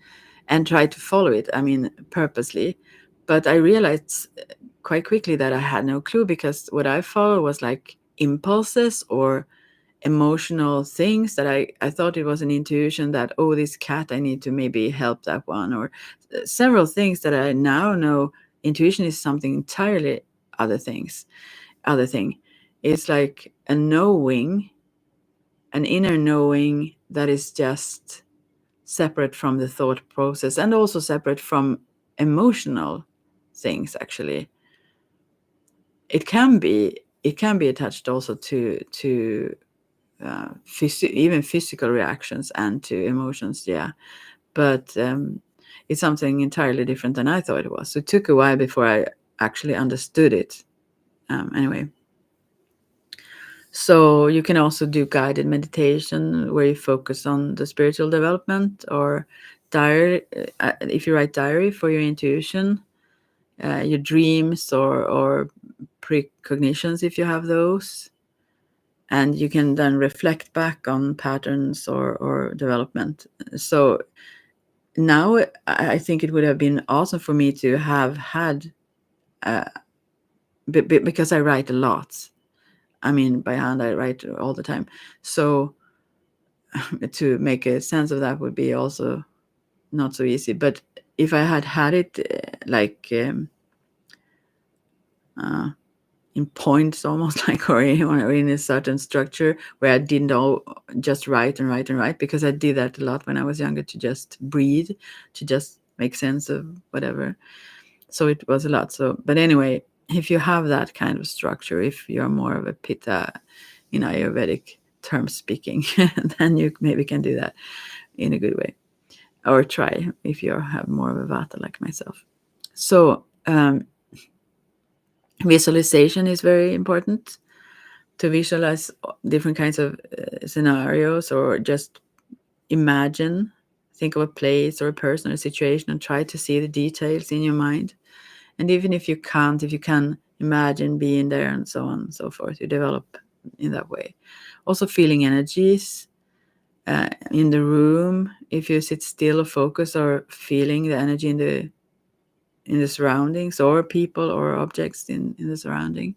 Speaker 1: and tried to follow it, I mean, purposely. But I realized quite quickly that I had no clue, because what I followed was like impulses or emotional things that I thought it was an intuition that, oh, this cat, I need to maybe help that one, or several things that I now know intuition is something entirely other thing. It's like a knowing, an inner knowing that is just separate from the thought process, and also separate from emotional things. Actually, it can be attached also to even physical reactions and to emotions. Yeah, but it's something entirely different than I thought it was. So it took a while before I actually understood it. Anyway. So you can also do guided meditation where you focus on the spiritual development, or diary. If you write diary for your intuition, your dreams, or precognitions if you have those, and you can then reflect back on patterns or development. So now I think it would have been awesome for me to have had, because I write a lot. I mean, by hand, I write all the time. So to make a sense of that would be also not so easy. But if I had it like in points, almost like, or in a certain structure where I didn't all just write and write and write, because I did that a lot when I was younger, to just breathe, to just make sense of whatever. So it was a lot. So, but anyway, if you have that kind of structure, if you're more of a pitta in Ayurvedic terms speaking, then you maybe can do that in a good way, or try if you have more of a vata like myself. So visualization is very important, to visualize different kinds of scenarios, or just imagine, think of a place or a person or a situation, and try to see the details in your mind. And even if you can't, if you can imagine being there and so on and so forth, you develop in that way. Also feeling energies in the room, if you sit still or focus, or feeling the energy in the surroundings, or people or objects in the surrounding.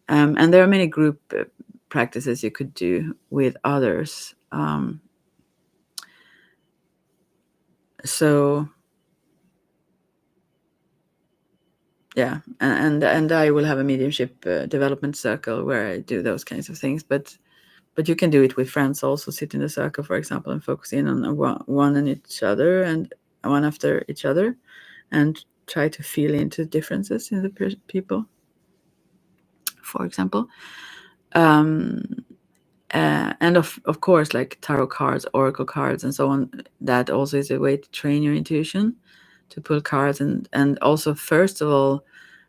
Speaker 1: And there are many group practices you could do with others. So yeah, and I will have a mediumship development circle where I do those kinds of things. But you can do it with friends also. Sit in the circle, for example, and focus in on one and each other, and one after each other, and try to feel into differences in the people, for example. And of course, like tarot cards, oracle cards, and so on, that also is a way to train your intuition, to pull cards, and also, first of all,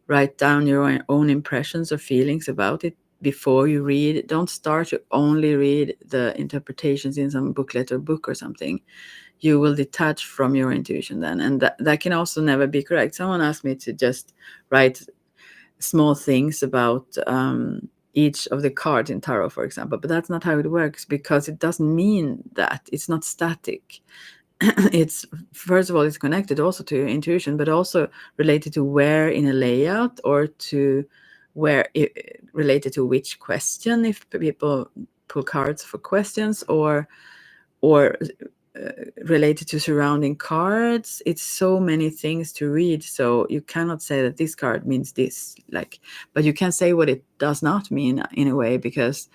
Speaker 1: write down your own impressions or feelings about it before you read. Don't start to only read the interpretations in some booklet or book or something. You will detach from your intuition then, and that can also never be correct. Someone asked me to just write small things about each of the cards in tarot, for example, but that's not how it works, because it doesn't mean that. It's not static. it's, first of all, it's connected also to your intuition, but also related to where in a layout, or to where it, related to which question, if people pull cards for questions, or related to surrounding cards. It's so many things to read, so you cannot say that this card means this, like, but you can say what it does not mean in a way, because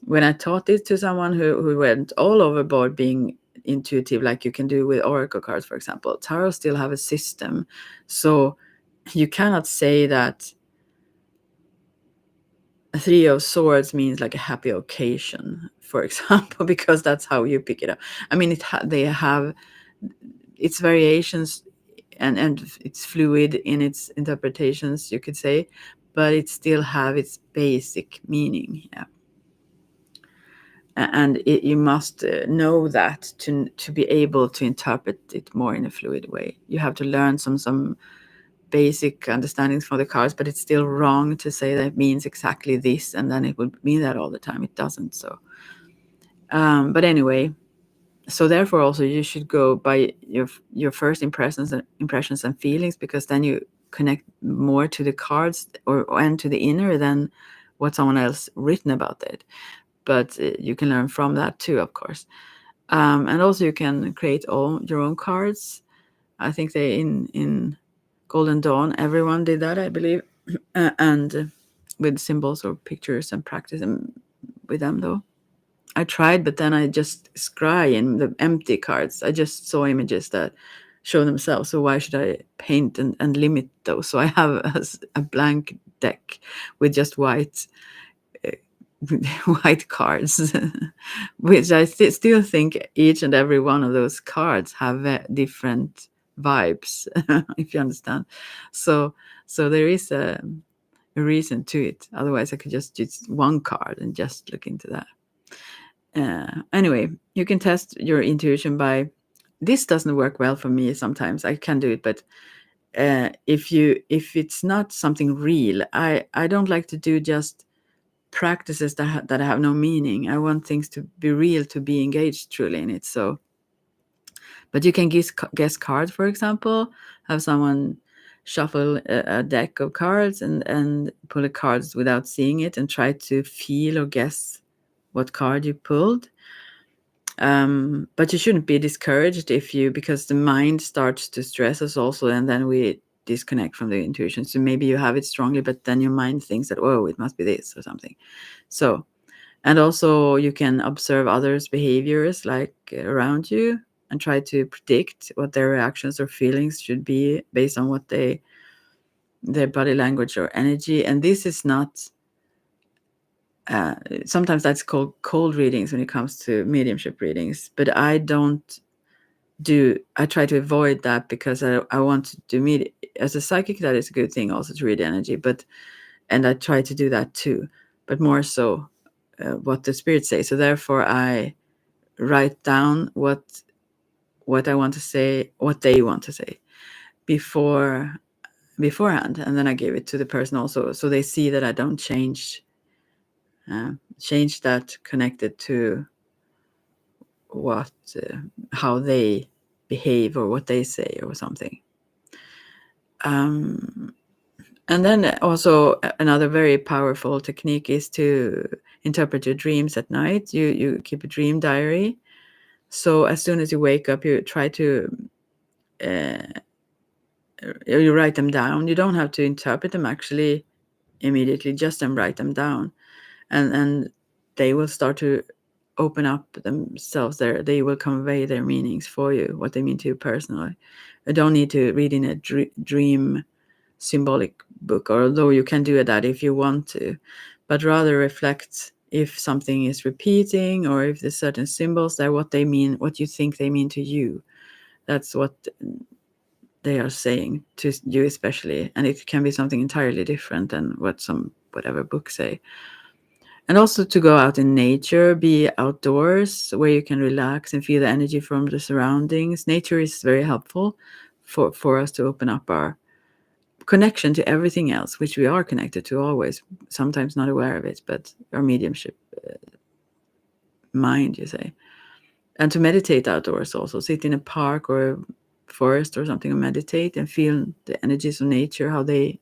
Speaker 1: when I taught this to someone who went all overboard being intuitive, like you can do with oracle cards, for example, tarot still have a system. So you cannot say that a three of swords means like a happy occasion, for example, because that's how you pick it up. I mean, they have its variations, and it's fluid in its interpretations, you could say, but it still have its basic meaning. Yeah. And you must know that to be able to interpret it more in a fluid way. You have to learn some basic understandings for the cards, but it's still wrong to say that it means exactly this and then it would mean that all the time. It doesn't. So but anyway, so therefore also you should go by your first impressions and feelings, because then you connect more to the cards, and to the inner, than what someone else written about it. But you can learn from that too, of course. And also you can create all your own cards. I think they in Golden Dawn, everyone did that, I believe. And with symbols or pictures, and practice with them, though. I tried, but then I just scry in the empty cards. I just saw images that show themselves. So why should I paint and limit those? So I have a blank deck with just white white cards, which I still think each and every one of those cards have different vibes, if you understand. So there is a reason to it. Otherwise, I could just use one card and just look into that. Anyway, you can test your intuition by. This doesn't work well for me sometimes. I can do it, but if it's not something real, I don't like to do just practices that have no meaning. I want things to be real, to be engaged truly in it. So, but you can guess cards, for example, have someone shuffle a deck of cards and pull the cards without seeing it, and try to feel or guess what card you pulled. But you shouldn't be discouraged because the mind starts to stress us also, and then we disconnect from the intuition. So maybe you have it strongly, but then your mind thinks that, oh, it must be this or something. So, and also you can observe others' behaviors, like around you, and try to predict what their reactions or feelings should be based on what their body language or energy. And this is not. Sometimes that's called cold readings when it comes to mediumship readings, but I try to avoid that, because I want to do as a psychic. That is a good thing also, to read energy, and I try to do that too, but more so what the spirits say. So therefore I write down what I want to say, what they want to say beforehand, and then I give it to the person also, so they see that I don't change that connected to what how they behave or what they say or something. And then also another very powerful technique is to interpret your dreams at night. You keep a dream diary. So as soon as you wake up, you try to you write them down. You don't have to interpret them actually immediately, just write them down, and they will start to open up themselves. They will convey their meanings for you, what they mean to you personally. You don't need to read in a dream symbolic book, although you can do that if you want to, but rather reflect if something is repeating, or if there's certain symbols there, what they mean, what you think they mean to you. That's what they are saying to you especially, and it can be something entirely different than what whatever books say. And also to go out in nature, be outdoors where you can relax and feel the energy from the surroundings. Nature is very helpful for us to open up our connection to everything else, which we are connected to always, sometimes not aware of it, but our mediumship mind, you say. And to meditate outdoors also, sit in a park or a forest or something and meditate and feel the energies of nature, how they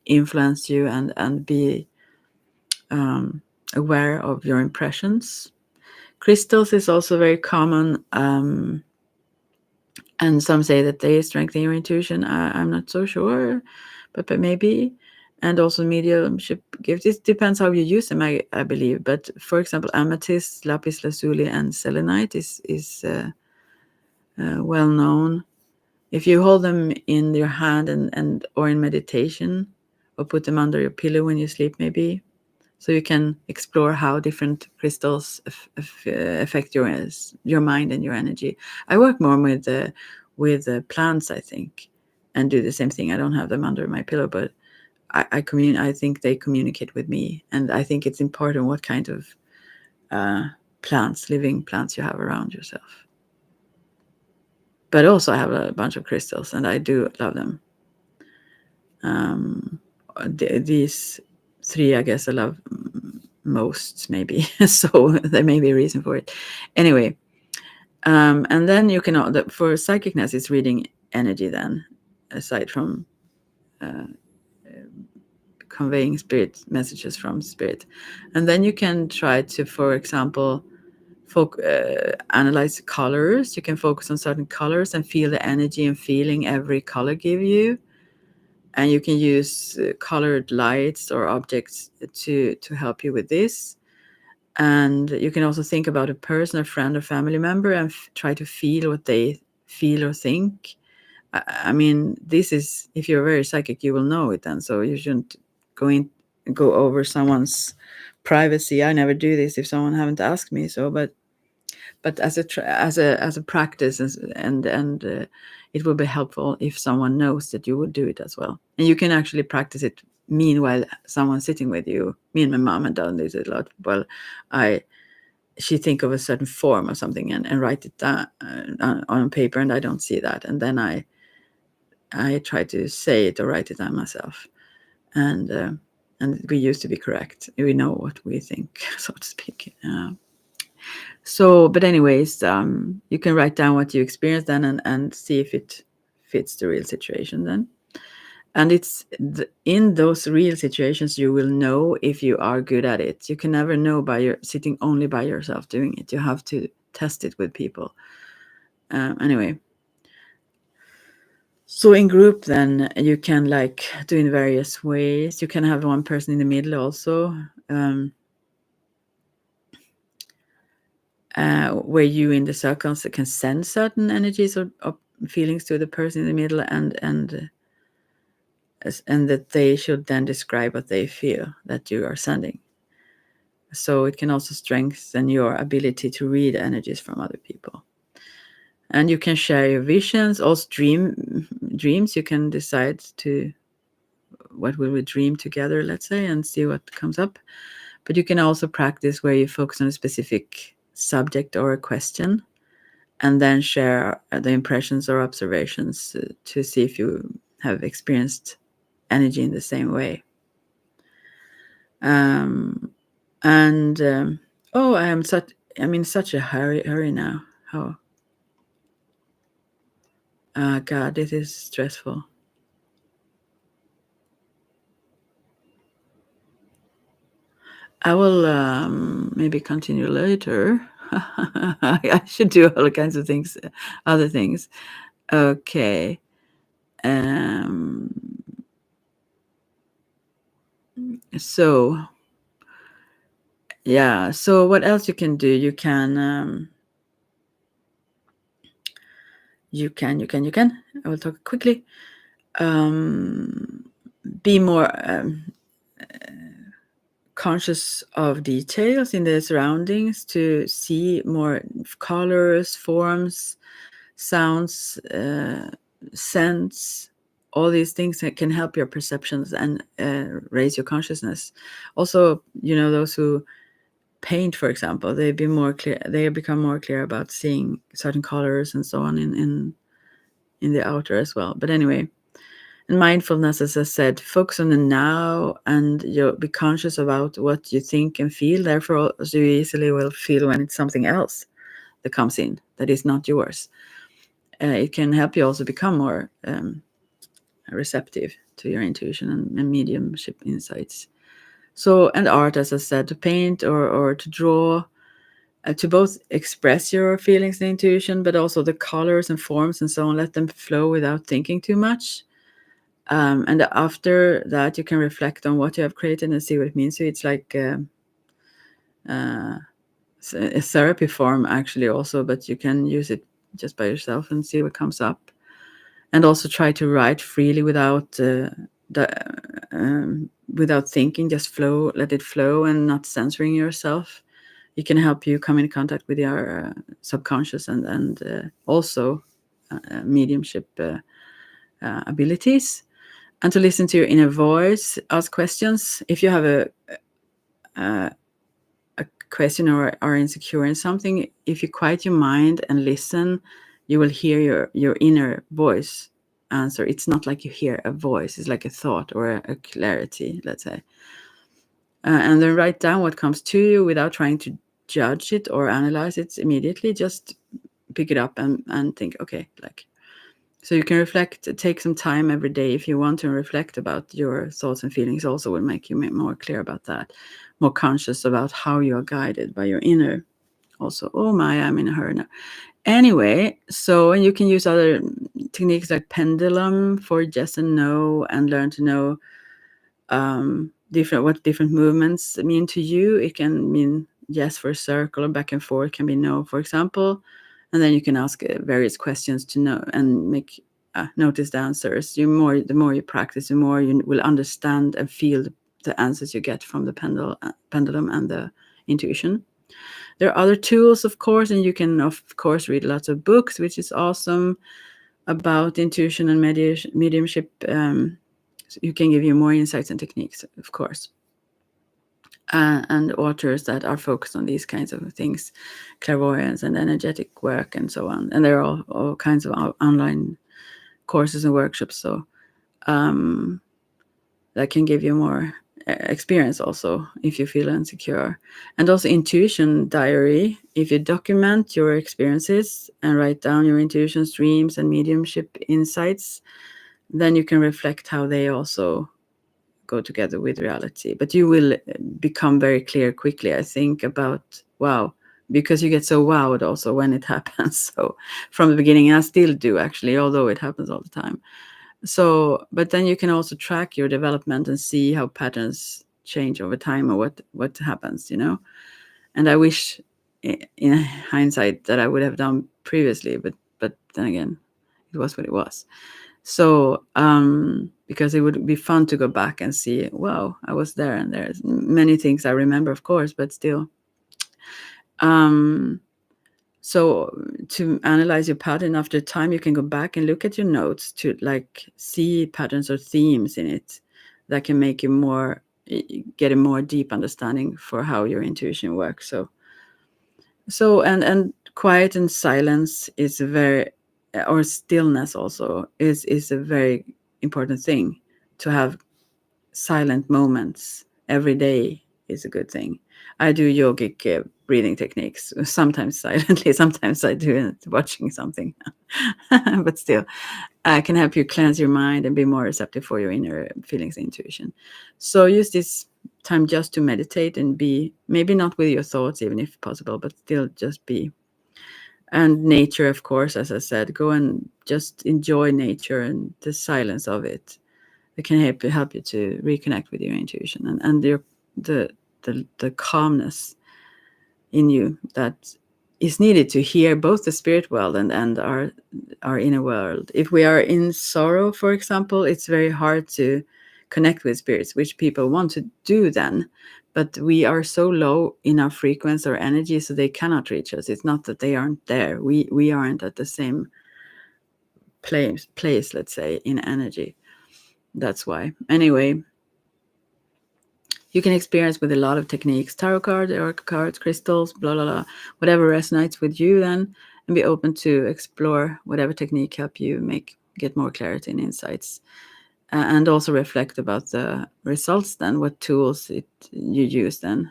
Speaker 1: influence you, and be aware of your impressions. Crystals is also very common, and some say that they strengthen your intuition. I'm not so sure, but maybe. And also mediumship gifts. It depends how you use them, I believe. But for example, amethyst, lapis lazuli, and selenite is well known. If you hold them in your hand and or in meditation, or put them under your pillow when you sleep, maybe, so you can explore how different crystals affect your mind and your energy. I work more with plants, I think, and do the same thing. I don't have them under my pillow, but I think they communicate with me, and I think it's important what kind of living plants you have around yourself. But also I have a bunch of crystals, and I do love them. These three, I guess, I love most, maybe. So there may be a reason for it. Anyway, and then you can, for psychicness, it's reading energy then, aside from conveying spirit messages from spirit. And then you can try to, for example, analyze colors. You can focus on certain colors and feel the energy and feeling every color give you. And you can use colored lights or objects to help you with this. And you can also think about a person, a friend, or family member, and try to feel what they feel or think. I mean, this is, if you're very psychic, you will know it then. So you shouldn't go over someone's privacy. I never do this if someone haven't asked me. So, but as a practice, and it will be helpful if someone knows that you would do it as well. And you can actually practice it meanwhile someone's sitting with you. Me and my mom had done this a lot. Well, she think of a certain form or something and write it down on paper, and I don't see that, and then I try to say it or write it down myself, and we used to be correct. We know what we think, so to speak. So, but anyways, you can write down what you experienced then, and see if it fits the real situation then. And it's in those real situations you will know if you are good at it. You can never know by sitting only by yourself doing it. You have to test it with people. Anyway, so in group then you can do in various ways. You can have one person in the middle also, where you in the circles can send certain energies or feelings to the person in the middle, and that they should then describe what they feel that you are sending. So it can also strengthen your ability to read energies from other people. And you can share your visions, also dreams. You can decide to what will we dream together, let's say, and see what comes up. But you can also practice where you focus on a specific subject or a question, and then share the impressions or observations to see if you have experienced energy in the same way. Oh, I'm in such a hurry now. Oh, God, this is stressful. I will maybe continue later. I should do all kinds of things, other things. Okay. So yeah. So what else you can do? You can. You can. I will talk quickly. Be more conscious of details in the surroundings, to see more colors, forms, sounds, scents. All these things that can help your perceptions and raise your consciousness. Also, those who paint, for example, they become more clear about seeing certain colors and so on in the outer as well. But anyway, and mindfulness, as I said, focus on the now, and you'll be conscious about what you think and feel. Therefore, also you easily will feel when it's something else that comes in that is not yours. It can help you also become more receptive to your intuition and mediumship insights. So, and art, as I said, to paint or to draw, to both express your feelings and intuition, but also the colors and forms and so on, let them flow without thinking too much. And after that, you can reflect on what you have created and see what it means to you. It's like a therapy form, actually, also, but you can use it just by yourself and see what comes up. And also try to write freely without without thinking, just flow, let it flow, and not censoring yourself. It can help you come in contact with your subconscious and also mediumship abilities, and to listen to your inner voice, ask questions. If you have a question or are insecure in something, if you quiet your mind and listen, you will hear your inner voice answer. It's not like you hear a voice, it's like a thought or a clarity, let's say. And then write down what comes to you without trying to judge it or analyze it immediately. Just pick it up and think, okay, like, so you can reflect, take some time every day if you want to reflect about your thoughts and feelings. Also will make you more clear about that, more conscious about how you are guided by your inner. Also, oh my, I'm in a hurry now. Anyway, so, and you can use other techniques like pendulum for yes and no, and learn to know what different movements mean to you. It can mean yes for a circle, or back and forth can be no, for example. And then you can ask various questions to know and make notice the answers. The more you practice, the more you will understand and feel the answers you get from the pendulum and the intuition. There are other tools, of course, and you can, of course, read lots of books, which is awesome, about intuition and mediumship. You can give you more insights and techniques, of course. And authors that are focused on these kinds of things, clairvoyance and energetic work and so on. And there are all kinds of online courses and workshops. So that can give you more experience also if you feel insecure. And also intuition diary. If you document your experiences and write down your intuitions, dreams, and mediumship insights, then you can reflect how they also go together with reality. But you will become very clear quickly, I think, about wow, because you get so wowed also when it happens. So from the beginning, I still do actually, although it happens all the time. So, but then you can also track your development and see how patterns change over time, or what happens, And I wish, in hindsight, that I would have done previously, but then again, it was what it was. So, because it would be fun to go back and see, wow, I was there, and there's many things I remember, of course, but still. So to analyze your pattern after time, you can go back and look at your notes to like see patterns or themes in it that can make you get a more deep understanding for how your intuition works. So and quiet and silence is or stillness also is a very important thing. To have silent moments every day is a good thing. I do yogic breathing techniques, sometimes silently, sometimes I do it watching something. But still, I can help you cleanse your mind and be more receptive for your inner feelings and intuition. So use this time just to meditate and be, maybe not with your thoughts, even if possible, but still just be. And nature, of course, as I said, go and just enjoy nature and the silence of it. It can help you to reconnect with your intuition and the calmness in you that is needed to hear both the spirit world and our inner world. If we are in sorrow, for example, it's very hard to connect with spirits, which people want to do then, but we are so low in our frequency or energy, so they cannot reach us. It's not that they aren't there. We aren't at the same place, let's say, in energy. That's why. Anyway, you can experience with a lot of techniques, tarot cards, oracle cards, crystals, blah, blah, blah, whatever resonates with you then, and be open to explore whatever technique help you get more clarity and insights. And also reflect about the results then, what tools you use then,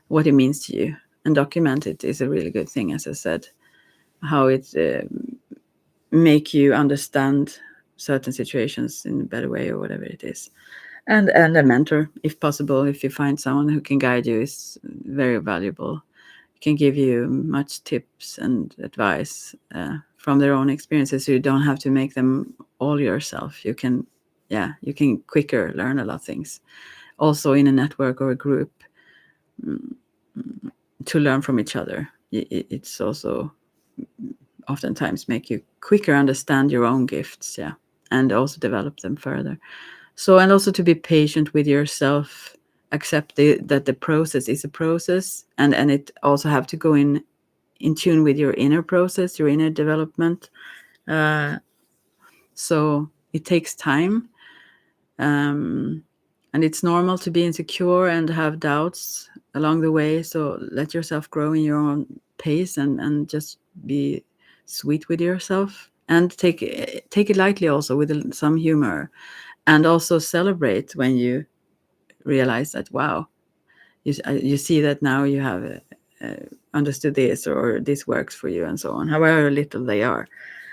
Speaker 1: what it means to you. and document it is a really good thing, as I said, how it make you understand certain situations in a better way or whatever it is. And a mentor, if possible, if you find someone who can guide you, is very valuable. Can give you much tips and advice from their own experiences. So you don't have to make them all yourself. You can quicker learn a lot of things. Also in a network or a group, to learn from each other. It's also oftentimes make you quicker understand your own gifts, and also develop them further. So, and also to be patient with yourself, accept that the process is a process, and it also have to go in tune with your inner process, your inner development. So it takes time, and it's normal to be insecure and have doubts along the way. So let yourself grow in your own pace, and just be sweet with yourself, and take it lightly, also with some humor, and also celebrate when you realize that, wow, you see that now you have understood this, or this works for you, and so on, however little they are.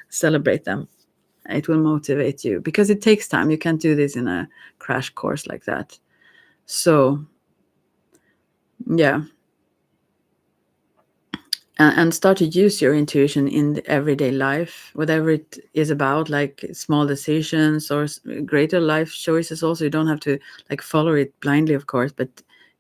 Speaker 1: Celebrate them. It will motivate you, because it takes time. You can't do this in a crash course like that. So yeah, and start to use your intuition in the everyday life, whatever it is about, like small decisions or greater life choices. Also, you don't have to like follow it blindly, of course, but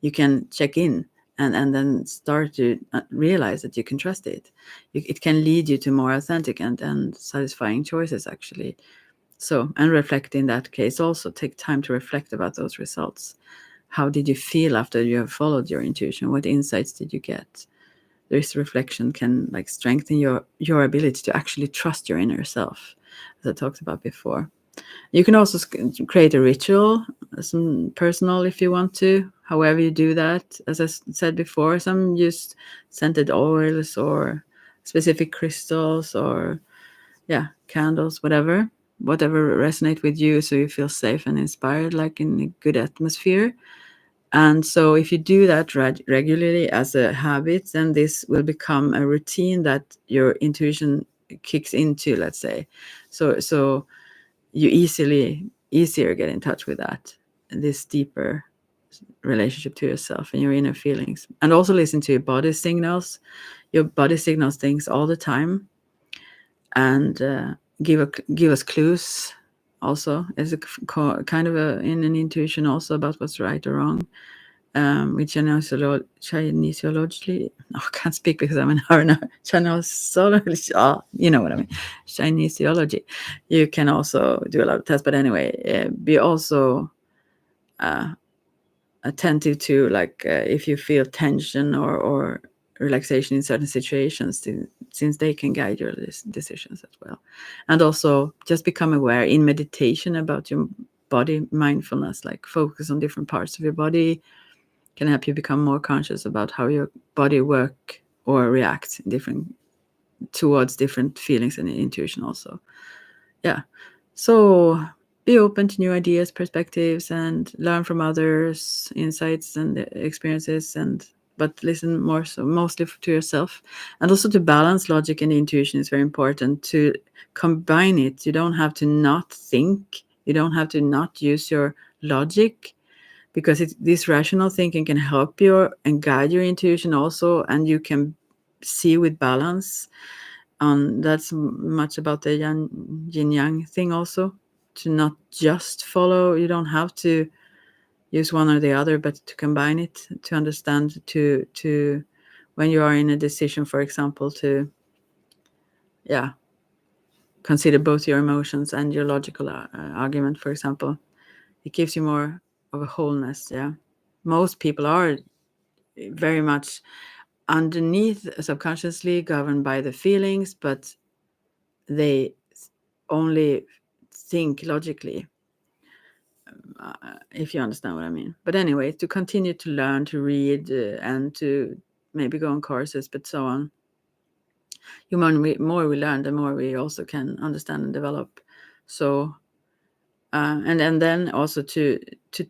Speaker 1: you can check in, and then start to realize that you can trust it. It can lead you to more authentic and satisfying choices, actually. So, and reflect in that case. Also take time to reflect about those results. How did you feel after you have followed your intuition? What insights did you get? This reflection can like strengthen your ability to actually trust your inner self, as I talked about before. You can also create a ritual, some personal, if you want to. However you do that, as I said before, some use scented oils or specific crystals, or candles, whatever resonate with you, so you feel safe and inspired, like in a good atmosphere. And so if you do that regularly as a habit, then this will become a routine that your intuition kicks into, let's say. So you easier get in touch with that, this deeper relationship to yourself and your inner feelings. And also listen to your body signals. Your body signals things all the time, and give us clues. Also, as a kind of in an intuition also about what's right or wrong. With Chinesiologically, I can't speak because I'm an hour now. Chinesiologist, you know what I mean. Chinesiology. You can also do a lot of tests, but anyway, be also attentive to, like, if you feel tension or relaxation in certain situations, since they can guide your decisions as well. And also just become aware in meditation about your body mindfulness, like focus on different parts of your body, can help you become more conscious about how your body work or reacts towards different feelings and intuition also. Yeah. So be open to new ideas, perspectives, and learn from others' insights and experiences, but listen mostly to yourself. And also to balance logic and intuition is very important, to combine it. You don't have to not think. You don't have to not use your logic, because this rational thinking can help you and guide your intuition also, and you can see with balance. That's much about the yin yang thing also, to not just follow. You don't have to use one or the other, but to combine it, to understand, to when you are in a decision, for example, to consider both your emotions and your logical argument, for example. It gives you more of a wholeness. Most people are very much underneath, subconsciously governed by the feelings, but they only think logically, if you understand what I mean. But anyway, to continue to learn, to read, and to maybe go on courses, but so on. The more we learn, the more we also can understand and develop. So, and then also to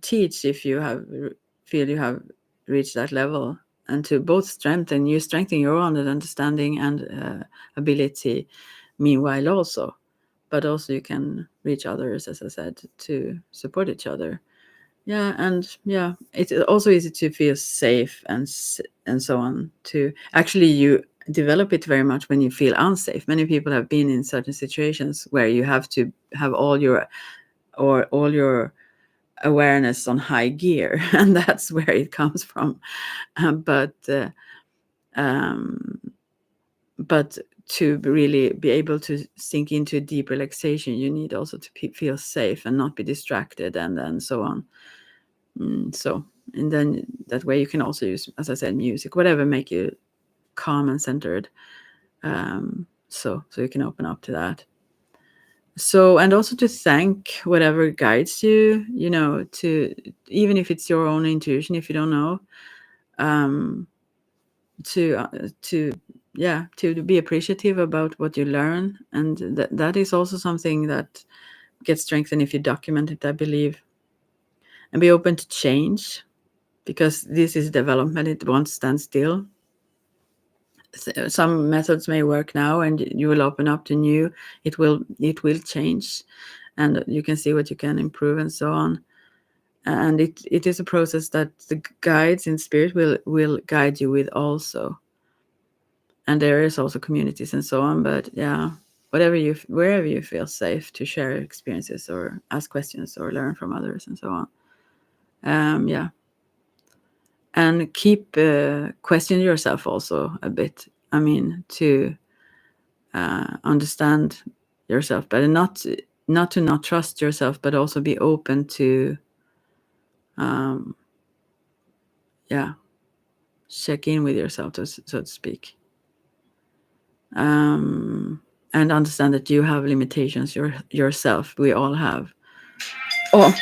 Speaker 1: teach, if you feel you have reached that level, and to both strengthen your own understanding and ability meanwhile also, but also you can reach others, as I said, to support each other. Yeah, and yeah, it's also easy to feel safe and so on. To actually, you develop it very much when you feel unsafe. Many people have been in certain situations where you have to have all your awareness on high gear, and that's where it comes from. But um, but to really be able to sink into a deep relaxation, you need also to feel safe and not be distracted, and so on. So, and then that way you can also use, as I said, music, whatever make you calm and centered. So you can open up to that. So, and also to thank whatever guides you, to, even if it's your own intuition, if you don't know, um, to yeah, to be appreciative about what you learn, and that is also something that gets strengthened if you document it, I believe. And be open to change, because this is development, it won't stand still. Some methods may work now and you will open up to new. It will change, and you can see what you can improve and so on. And it is a process that the guides in spirit will guide you with also. And there is also communities and so on, but yeah, wherever you feel safe to share experiences or ask questions or learn from others and so on. Yeah, and keep question yourself also a bit. I mean, to understand yourself better, not to not trust yourself, but also be open to um, yeah, check in with yourself, so to speak. And understand that you have limitations yourself. We all have. Oh,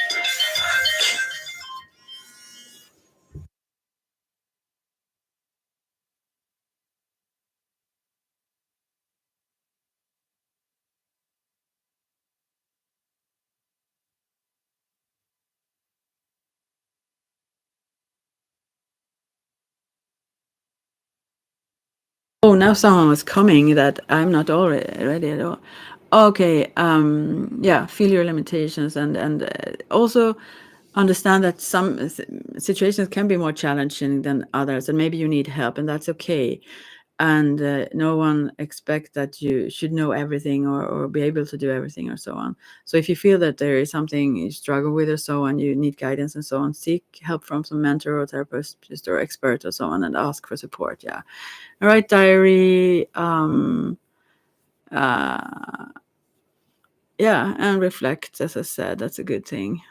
Speaker 1: oh, now someone was coming that I'm not already ready at all. Okay, yeah, feel your limitations, and also understand that some situations can be more challenging than others, and maybe you need help, and that's okay. And no one expects that you should know everything, or be able to do everything or so on. So if you feel that there is something you struggle with or so on, you need guidance and so on, seek help from some mentor or therapist or expert or so on, and ask for support. Yeah, write diary. Uh, yeah, and reflect, as I said, that's a good thing.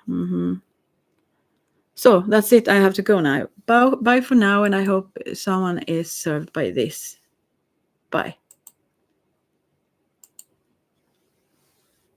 Speaker 1: So that's it, I have to go now. Bye for now, and I hope someone is served by this. Bye.